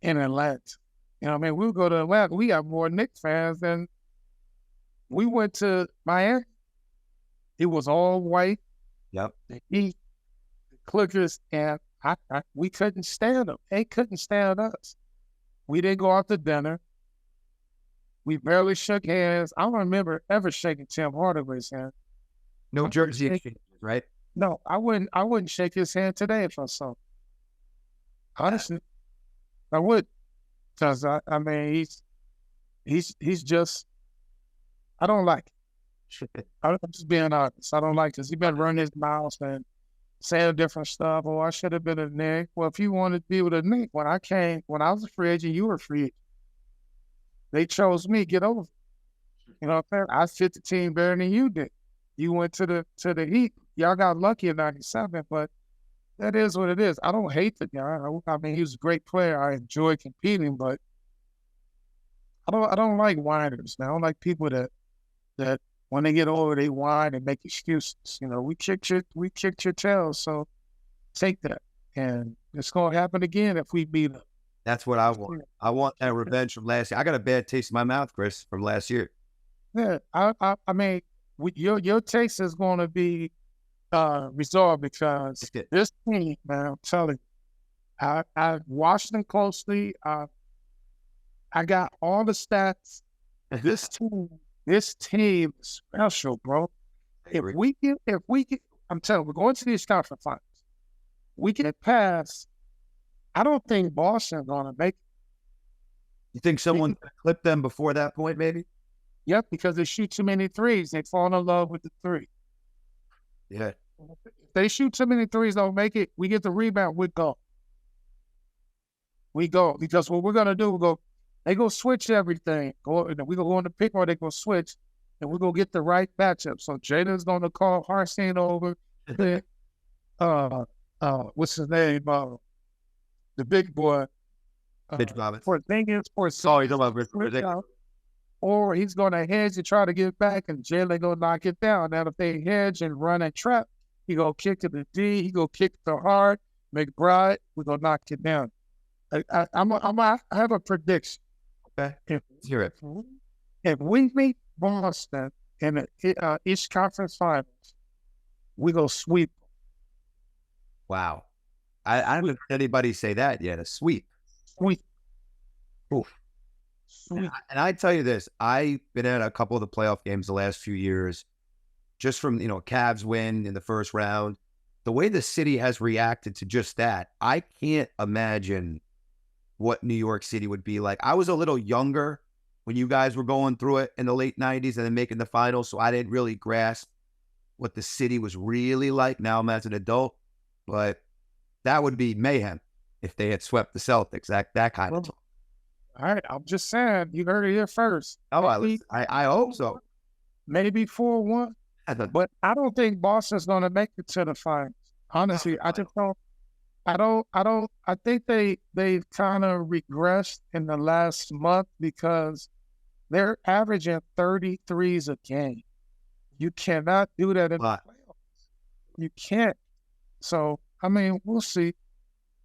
in Atlanta. We'll go to Atlanta. We have more Knicks fans than we went to Miami. It was all white. Yep. The Heat, the Clickers, and we couldn't stand them. They couldn't stand us. We didn't go out to dinner. We barely shook hands. I don't remember ever shaking Tim Hardaway's hand. No jersey exchanges, right? No, I wouldn't shake his hand today if I saw him. Honestly, I would, because he's just. I don't like it. I'm just being honest. I don't like this. He been running his mouth and saying different stuff. Oh, I should have been a Knick. Well, if you wanted to be with a Knick, when I was a free agent, you were a free agent. They chose me. Get over it. You know what I'm saying? I fit the team better than you did. You went to the Heat. Y'all got lucky in 97, but that is what it is. I don't hate the guy. He was a great player. I enjoy competing, but I don't like whiners, man. I don't like people that when they get older, they whine and make excuses. We kicked your tail, so take that. And it's going to happen again if we beat them. That's what I want. I want that revenge from last year. I got a bad taste in my mouth, Chris, from last year. Yeah, your taste is going to be resolved because this team, man, I'm telling you, I watched them closely. I got all the stats. This team is special, bro. If we get, I'm telling you, we're going to these conference finals. We get past. I don't think Boston's going to make it. You think someone clipped them before that point, maybe? Yep, because they shoot too many threes. They fall in love with the three. Yeah. If they shoot too many threes, don't make it. We get the rebound, we go. We go. Because what we're going to do, they go switch everything. We go on the pick or they go switch, and we're going to get the right matchup. So Jaden's going to call Harstein over. What's his name? The big boy. Mitch Roberts. Sorry, or he's going to hedge and try to get back, and Jalen going to knock it down. Now, if they hedge and run and trap, he going to kick to the D, he going to kick to hard, McBride, we're going to knock it down. I have a prediction. Okay, let's hear it. If we meet Boston in the East Conference Finals, we go sweep. Wow. I haven't heard anybody say that yet, a sweep. Sweep. Oof. And I tell you this, I've been at a couple of the playoff games the last few years, just from, Cavs win in the first round. The way the city has reacted to just that, I can't imagine what New York City would be like. I was a little younger when you guys were going through it in the late 90s and then making the finals, so I didn't really grasp what the city was really like. Now I'm as an adult, but that would be mayhem if they had swept the Celtics, that kind of talk. All right, I'm just saying, you heard it here first. Oh, I hope so. Maybe 4-1, but I don't think Boston's going to make it to the finals. Honestly, I just don't. I think they've kind of regressed in the last month because they're averaging 33s a game. You cannot do that in the playoffs. You can't. So, we'll see.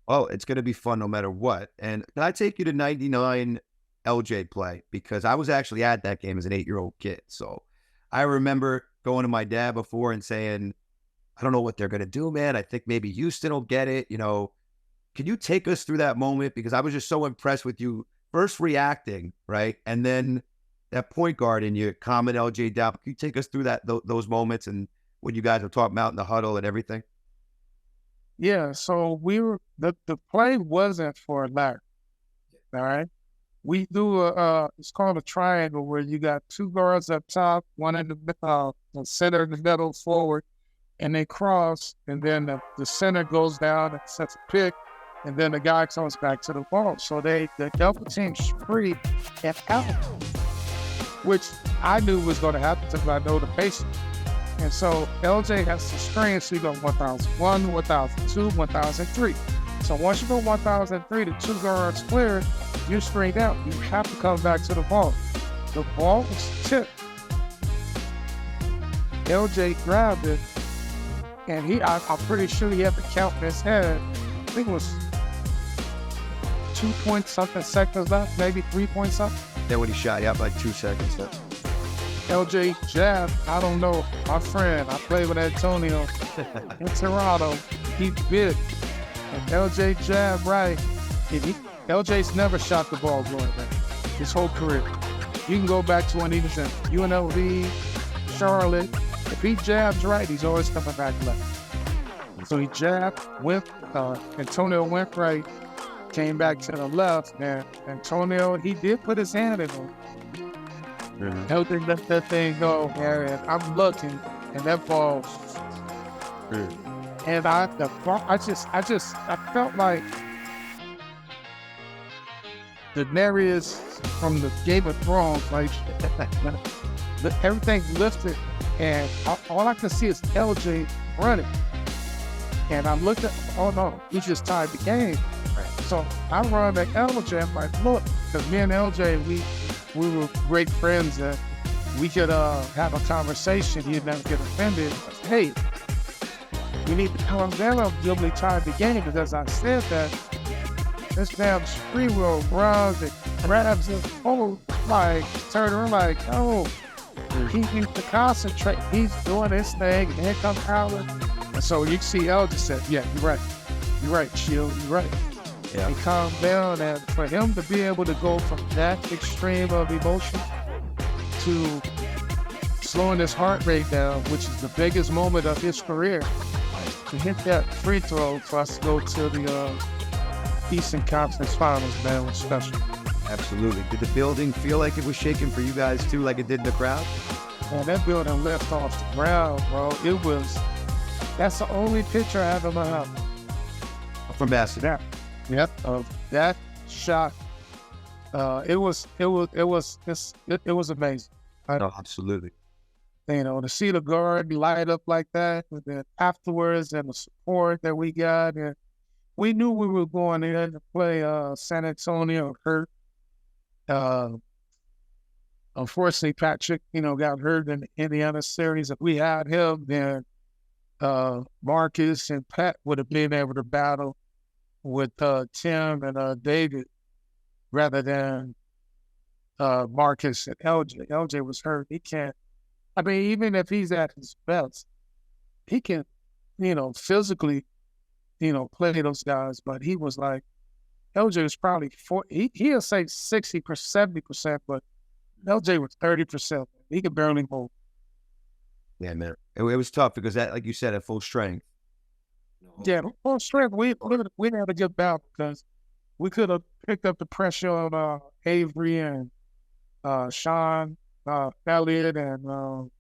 Oh, it's going to be fun no matter what. And can I take you to 99 LJ play? Because I was actually at that game as an 8-year-old kid. So I remember going to my dad before and saying, I don't know what they're going to do, man. I think maybe Houston will get it. Can you take us through that moment? Because I was just so impressed with you first reacting, right? And then that point guard and you calming LJ down. Can you take us through those moments and what you guys were talking about in the huddle and everything? Yeah, so the play wasn't for Larry. All right. We do it's called a triangle where you got two guards up top, one in the center in the middle forward, and they cross, and then the center goes down and sets a pick, and then the guy comes back to the ball. So the double team free and out, which I knew was going to happen because I know the patient. And so LJ has to screen, so you go 1001, 1002, 1003. So once you go 1003, the two guards clear, you screen out. You have to come back to the ball. The ball was tipped. LJ grabbed it, and I'm pretty sure he had to count in his head. I think it was 2-point-something seconds left, maybe 3-point-something. Then when he shot, you have like 2 seconds left. LJ jab, I don't know, my friend, I played with Antonio in Toronto, he bit, and LJ jab right, LJ's never shot the ball going back, his whole career. You can go back to when he was in UNLV, Charlotte, if he jabs right, he's always coming back left. So he jabbed, Antonio went right, came back to the left, and Antonio, he did put his hand in him. LJ let that thing go, and I'm looking, and that ball, and I felt like Daenerys from the Game of Thrones, like everything lifted, and all I can see is LJ running, and I'm looking, oh no, he just tied the game. So I run to LJ, I'm like, look, because me and LJ, we were great friends, and we could have a conversation. He'd never get offended. Hey, we need to calm down. You'll be tired of the game, because as I said that, this damn free will runs and grabs his whole, like, turn around like, oh, he needs to concentrate. He's doing his thing, and here comes Howard. And so you see LJ said, yeah, you're right, Shield, you're right. Yeah. He calmed down, and for him to be able to go from that extreme of emotion to slowing his heart rate down, which is the biggest moment of his career, to hit that free throw for us to go to the Eastern Conference Finals, man, was special. Absolutely. Did the building feel like it was shaking for you guys too, like it did in the crowd? Man, that building left off the ground, bro. That's the only picture I have in my house. From basketball. Yep. Of that shot. It was amazing. No, absolutely. You know, to see the guard light up like that, and then afterwards, and the support that we got, and we knew we were going in to play San Antonio hurt. Unfortunately, Patrick, got hurt in the Indiana series. If we had him, then Marcus and Pat would have been able to battle with Tim and David rather than Marcus and LJ. LJ was hurt. He can't. I mean, even if he's at his best, he can, physically, play those guys. But he was like, LJ was probably he'll say 60%, 70%, but LJ was 30%. He could barely move. Yeah, man. It was tough because that, like you said, at full strength. Yeah, full strength. We had a good battle because we could have picked up the pressure on Avery and Sean Elliott and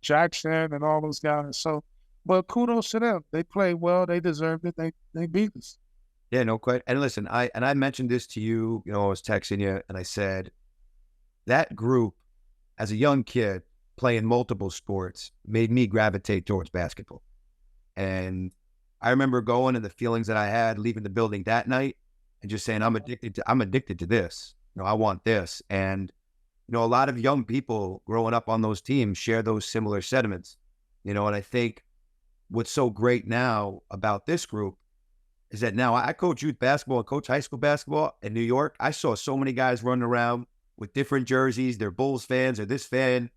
Jackson and all those guys. So, but kudos to them. They played well. They deserved it. They beat us. Yeah, no question. And listen, I mentioned this to you. I was texting you, and I said that group, as a young kid playing multiple sports, made me gravitate towards basketball. And I remember going and the feelings that I had leaving the building that night, and just saying, I'm addicted to this. I want this. And a lot of young people growing up on those teams share those similar sentiments. And I think what's so great now about this group is that now I coach youth basketball and coach high school basketball in New York. I saw so many guys running around with different jerseys. They're Bulls fans or this fan.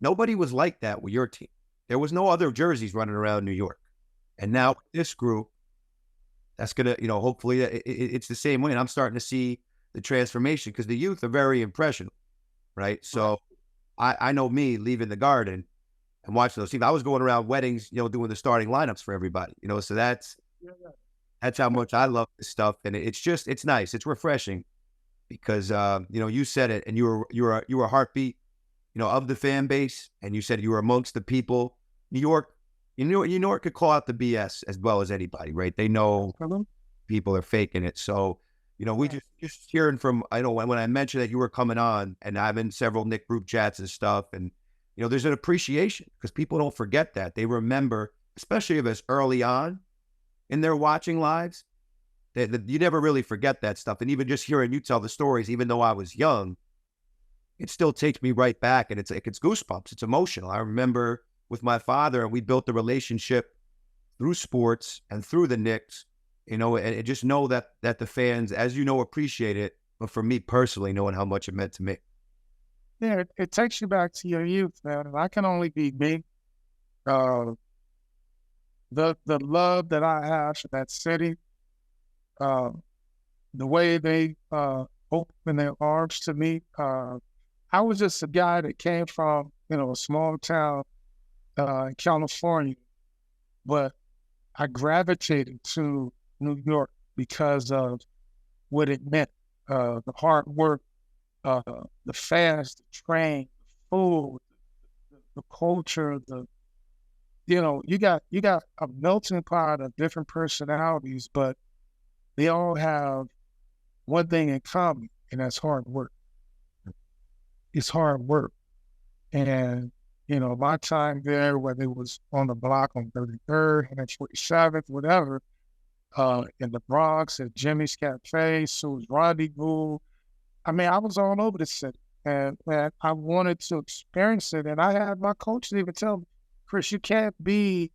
Nobody was like that with your team. There was no other jerseys running around New York. And now this group, that's going to, hopefully it's the same way. And I'm starting to see the transformation because the youth are very impressionable, right? So I know me leaving the Garden and watching those teams. I was going around weddings, doing the starting lineups for everybody, so that's how much I love this stuff. And it's nice. It's refreshing because, you said it and you were a heartbeat, of the fan base. And you said you were amongst the people. New York could call out the BS as well as anybody, right? They know people are faking it. So, we just hearing from, I know when I mentioned that you were coming on, and I'm in several Knick group chats and stuff, and, there's an appreciation because people don't forget that. They remember, especially if it's early on in their watching lives, that you never really forget that stuff. And even just hearing you tell the stories, even though I was young, it still takes me right back, and it's goosebumps. It's emotional. I remember with my father, and we built the relationship through sports and through the Knicks, and just know that the fans, as appreciate it. But for me personally, knowing how much it meant to me. Yeah, it takes you back to your youth, man. And I can only be me. The love that I have for that city, the way they open their arms to me. I was just a guy that came from, a small town in California, but I gravitated to New York because of what it meant, the hard work, the fast, the train, the food, the culture, you got a melting pot of different personalities, but they all have one thing in common, and that's hard work. It's hard work. And, my time there, whether it was on the block on 33rd and 47th, whatever, in the Bronx, at Jimmy's Cafe, Sue's Rendezvous. I mean, I was all over the city, and I wanted to experience it. And I had my coaches even tell me, Chris, you can't be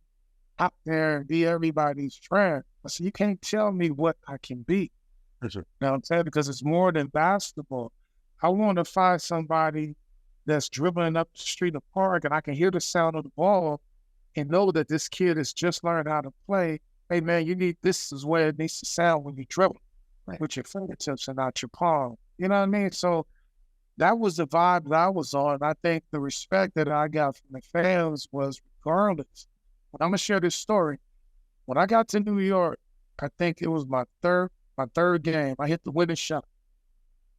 out there and be everybody's friend. I said, you can't tell me what I can be. Yes, sir. You know what I'm saying? Because it's more than basketball. I want to find somebody that's dribbling up the street of park, and I can hear the sound of the ball and know that this kid has just learned how to play. Hey, man, this is where it needs to sound when you dribble, with your fingertips and not your palm. You know what I mean? So that was the vibe that I was on. I think the respect that I got from the fans was regardless. But I'm gonna share this story. When I got to New York, I think it was my third game. I hit the winning shot.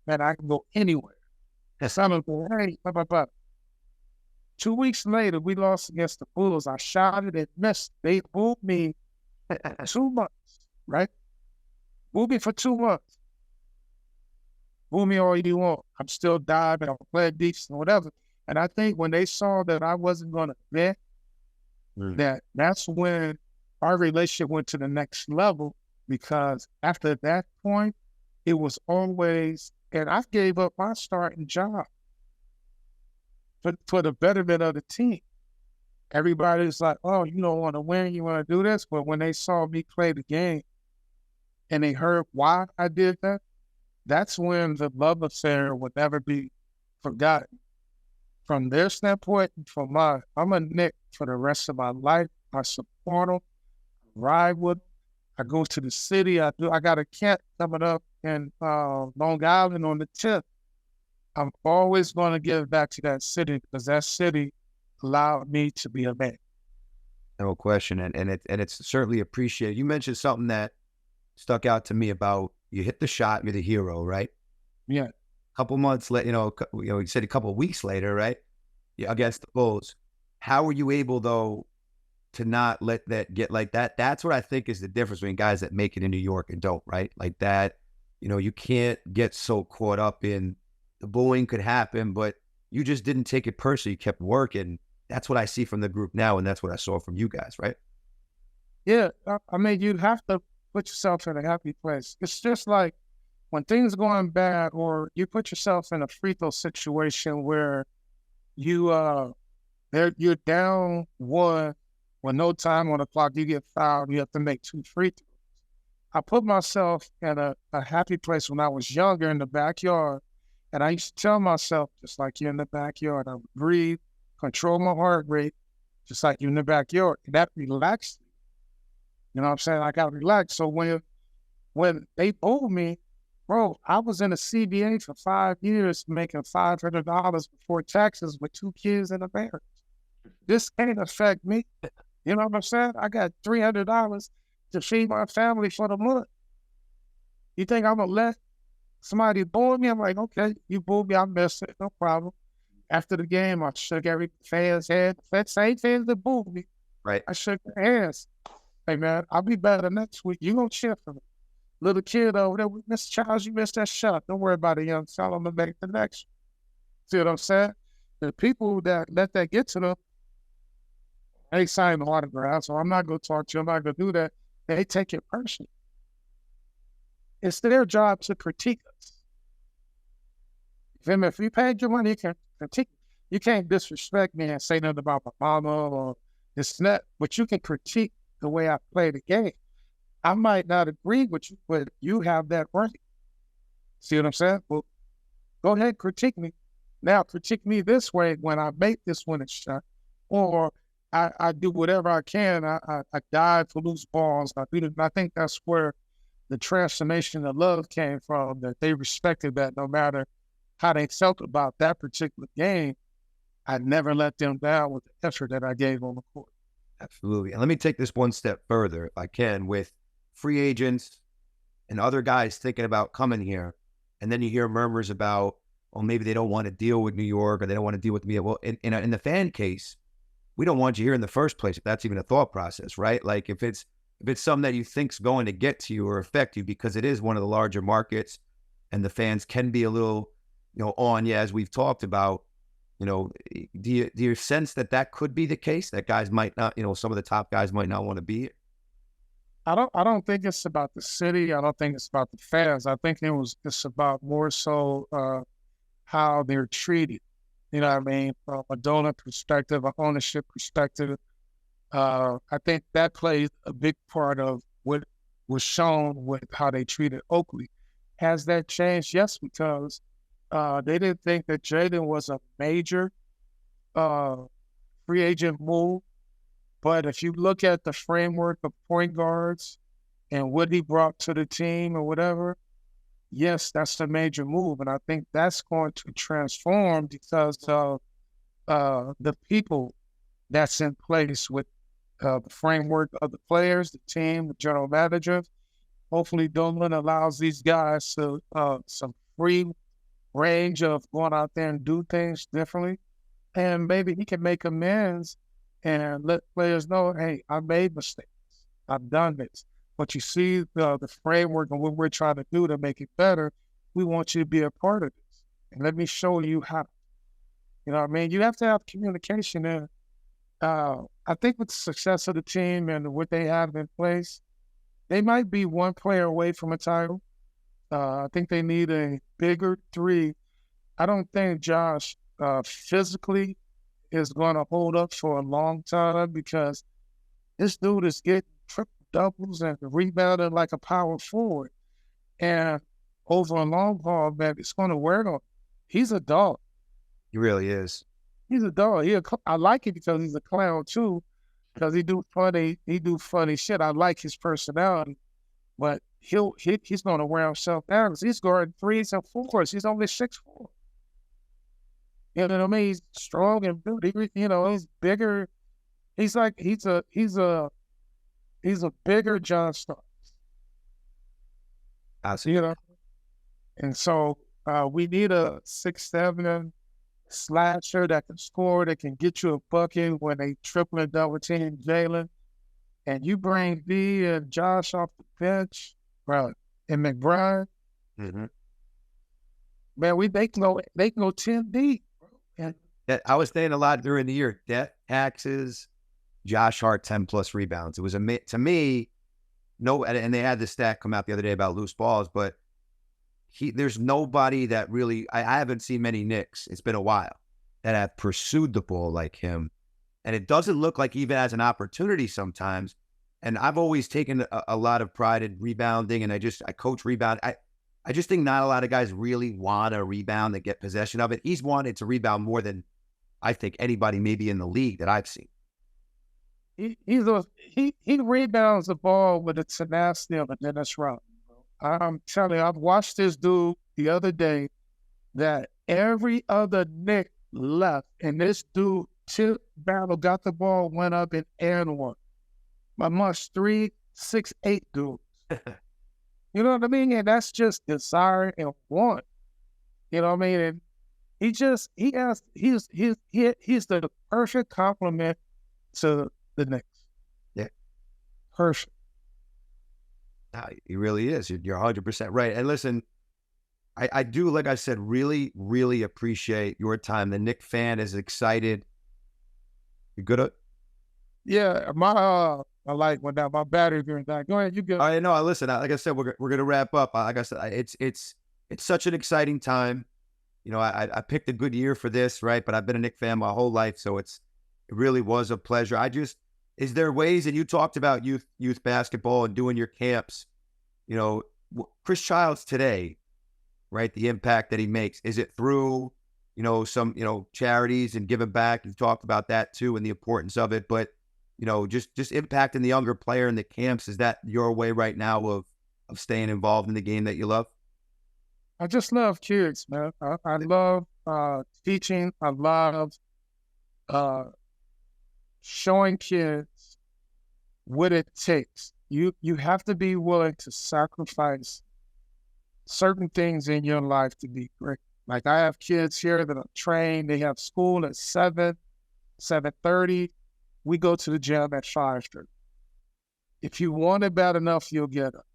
Man, I can go anywhere. Someone go, hey, blah, blah, blah. 2 weeks later, we lost against the Bulls. I shot it and missed. They booed me 2 months, right? Booed me for 2 months. Boo me all you want. I'm still diving. I'm playing decent, whatever. And I think when they saw that I wasn't going to bet, that's when our relationship went to the next level, because after that point, it was always, and I gave up my starting job for the betterment of the team. Everybody's like, oh, you don't want to win, you want to do this. But when they saw me play the game and they heard why I did that, that's when the love affair would never be forgotten. From their standpoint, from mine, I'm a Knick for the rest of my life. I support them, ride with them. I go to the city. I got a cant coming up in Long Island on the 10th. I'm always going to give back to that city because that city allowed me to be a man. No question, and it's certainly appreciated. You mentioned something that stuck out to me about you hit the shot, you're the hero, right? Yeah. A couple months later, you said a couple of weeks later, right? Yeah, against the Bulls. How were you able though to not let that get like that? That's what I think is the difference between guys that make it in New York and don't, right? Like that, you can't get so caught up in the bullying could happen, but you just didn't take it personally. You kept working. That's what I see from the group now, and that's what I saw from you guys, right? Yeah, I mean, you have to put yourself in a happy place. It's just like when things are going bad, or you put yourself in a free throw situation where you're down one with no time on the clock, you get fouled, you have to make 2 free throws. I put myself in a happy place when I was younger in the backyard, and I used to tell myself, just like you're in the backyard, I would breathe, control my heart rate, just like you're in the backyard. And that relaxed me. You know what I'm saying? I got relaxed. So when they owed me, bro, I was in a CBA for 5 years, making $500 before taxes with 2 kids and a marriage. This can't affect me. You know what I'm saying? I got $300 to feed my family for the month. You think I'm going to let somebody boo me? I'm like, okay, you boo me, I missed it, no problem. After the game, I shook every fan's hand. That same fans that booed me, Right. I shook their hands. Hey, man, I'll be better next week. You gonna cheer for me. Little kid over there, Mr. Charles, you missed that shot. Don't worry about it, young fella. I'm gonna make the next one. See what I'm saying? The people that let that get to them, they sign the autograph, so I'm not gonna talk to you. I'm not gonna do that. They take it personally. It's their job to critique us. If you paid your money, you can critique. You can't disrespect me and say nothing about my mama or this and that, but you can critique the way I play the game. I might not agree with you, but you have that right. See what I'm saying? Well, go ahead, critique me. Now, critique me this way when I make this winning shot, or I do whatever I can. I dive for loose balls. I think that's where the transformation of love came from, that they respected that no matter how they felt about that particular game, I never let them down with the effort that I gave on the court. Absolutely. And let me take this one step further, if I can, with free agents and other guys thinking about coming here. And then you hear murmurs about, well, maybe they don't want to deal with New York or they don't want to deal with me. Well, in the fan case, we don't want you here in the first place, if that's even a thought process, right? Like if it's something that you think's going to get to you or affect you, because it is one of the larger markets and the fans can be a little, on you, as we've talked about. Do you sense that could be the case, that guys might not, some of the top guys might not want to be here? I don't think it's about the city. I don't think it's about the fans. I think it's about more so how they're treated. You know what I mean? From a donor perspective, an ownership perspective. I think that plays a big part of what was shown with how they treated Oakley. Has that changed? Yes, because they didn't think that Jaden was a major free agent move. But if you look at the framework of point guards and what he brought to the team or whatever, yes, that's a major move. And I think that's going to transform because of the people that's in place with the framework of the players, the team, the general manager. Hopefully, Dolan allows these guys to some free range of going out there and do things differently. And maybe he can make amends and let players know, hey, I made mistakes. I've done this. But you see the framework and what we're trying to do to make it better, we want you to be a part of this. And let me show you how. You know what I mean? You have to have communication. And I think with the success of the team and what they have in place, they might be one player away from a title. I think they need a bigger three. I don't think Josh physically is going to hold up for a long time because this dude is getting triple doubles and rebounding like a power forward. And over a long haul, man, it's going to wear on. He's a dog. He really is. He's a dog. I like it because he's a clown too, because he do funny shit. I like his personality, but he's going to wear himself down. He's guarding threes and fours. He's only 6'4". You know what I mean? He's strong and built. He's bigger. He's a bigger John Starks. I see. You know, and so we need a 6'7" slasher that can score, that can get you a bucket when they triple and double team Jalen. And you bring V and Josh off the bench, bro, and McBride. Mm-hmm. Man, they can go 10 deep. And I was saying a lot during the year. Debt, taxes, Josh Hart 10+ rebounds. It was to me, no, and they had the stat come out the other day about loose balls, but there's nobody that really, I haven't seen many Knicks, it's been a while, that have pursued the ball like him. And it doesn't look like he even has an opportunity sometimes. And I've always taken a lot of pride in rebounding, and I coach rebound. I just think not a lot of guys really want to rebound and get possession of it. He's wanted to rebound more than I think anybody maybe in the league that I've seen. He rebounds the ball with the tenacity of a Dennis Rodman. I'm telling you, I've watched this dude the other day that every other Knick left, and this dude tip battle, got the ball, went up and one. My must 3'6'8" dudes. You know what I mean? And that's just desire and want. You know what I mean? And he's the perfect complement to the Knicks. Yeah. Perfect. He really is. You're 100% right. And listen, I do, like I said, really, really appreciate your time. The Knick fan is excited. You good at? Yeah, my light went down. My battery went down. Go ahead, you go. I know. Listen, like I said, we're gonna wrap up. Like I said, it's such an exciting time. You know, I picked a good year for this, right? But I've been a Knick fan my whole life, so it really was a pleasure. Is there ways, and you talked about youth basketball and doing your camps, you know, Chris Childs today, right? The impact that he makes, is it through, you know, some, you know, charities and giving back? You've talked about that too and the importance of it, but, you know, just impacting the younger player in the camps. Is that your way right now of staying involved in the game that you love? I just love kids, man. I love teaching. I love showing kids what it takes. You have to be willing to sacrifice certain things in your life to be great. Like I have kids here that are trained. They have school at 7:30. We go to the gym at 5:30. If you want it bad enough, you'll get it.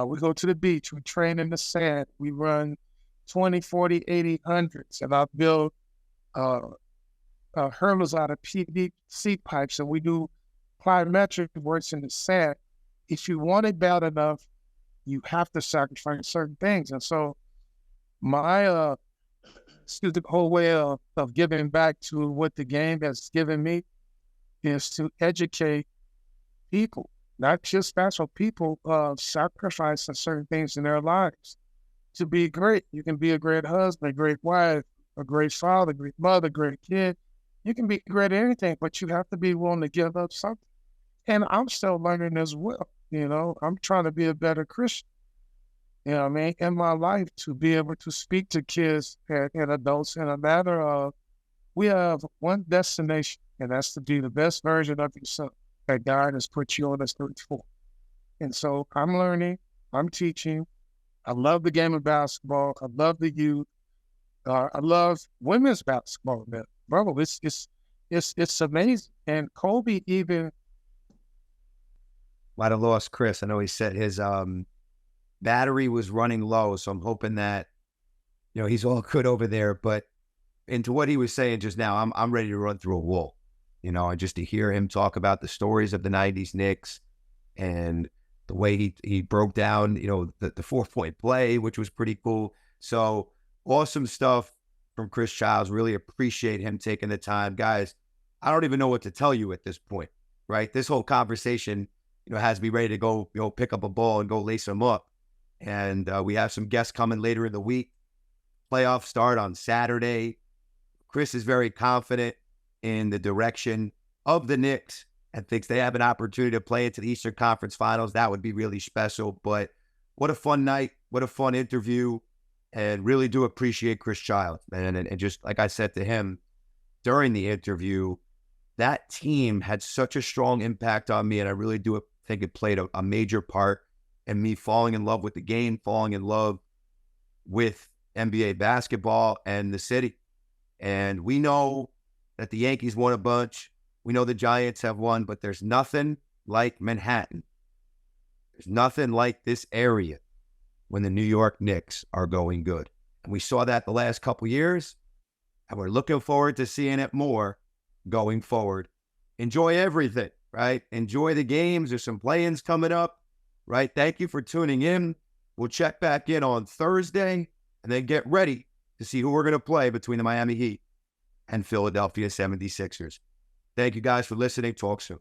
We go to the beach. We train in the sand. We run 20, 40, 80, hundreds. And I build hurdles out of PVC pipes, and we do plyometric works in the sand. If you want it bad enough, you have to sacrifice certain things. And so my the whole way of giving back to what the game has given me is to educate people, not just special people, sacrificing certain things in their lives to be great. You can be a great husband, a great wife, a great father, a great mother, a great kid. You can be great at anything, but you have to be willing to give up something. And I'm still learning as well. You know, I'm trying to be a better Christian. you know what I mean, in my life to be able to speak to kids and adults in a matter of, we have one destination, and that's to be the best version of yourself that God has put you on this earth for. And so I'm learning, I'm teaching. I love the game of basketball. I love the youth. I love women's basketball, man. Bro, it's amazing. And Kobe even Might have lost Chris. I know he said his battery was running low, so I'm hoping that he's all good over there. But into what he was saying just now, I'm ready to run through a wall. And just to hear him talk about the stories of the '90s Knicks and the way he broke down, the 4-point play, which was pretty cool. So awesome stuff from Chris Childs. Really appreciate him taking the time. Guys, I don't even know what to tell you at this point, right? This whole conversation, has me ready to go, pick up a ball and go lace them up. And we have some guests coming later in the week. Playoffs start on Saturday. Chris is very confident in the direction of the Knicks and thinks they have an opportunity to play into the Eastern Conference Finals. That would be really special. But what a fun night. What a fun interview. And really do appreciate Chris Childs, man. And just like I said to him during the interview, that team had such a strong impact on me. And I really do think it played a major part in me falling in love with the game, falling in love with NBA basketball and the city. And we know that the Yankees won a bunch. We know the Giants have won, but there's nothing like Manhattan. There's nothing like this area when the New York Knicks are going good. And we saw that the last couple years, and we're looking forward to seeing it more going forward. Enjoy everything, right? Enjoy the games. There's some play-ins coming up, right? Thank you for tuning in. We'll check back in on Thursday and then get ready to see who we're going to play between the Miami Heat and Philadelphia 76ers. Thank you guys for listening. Talk soon.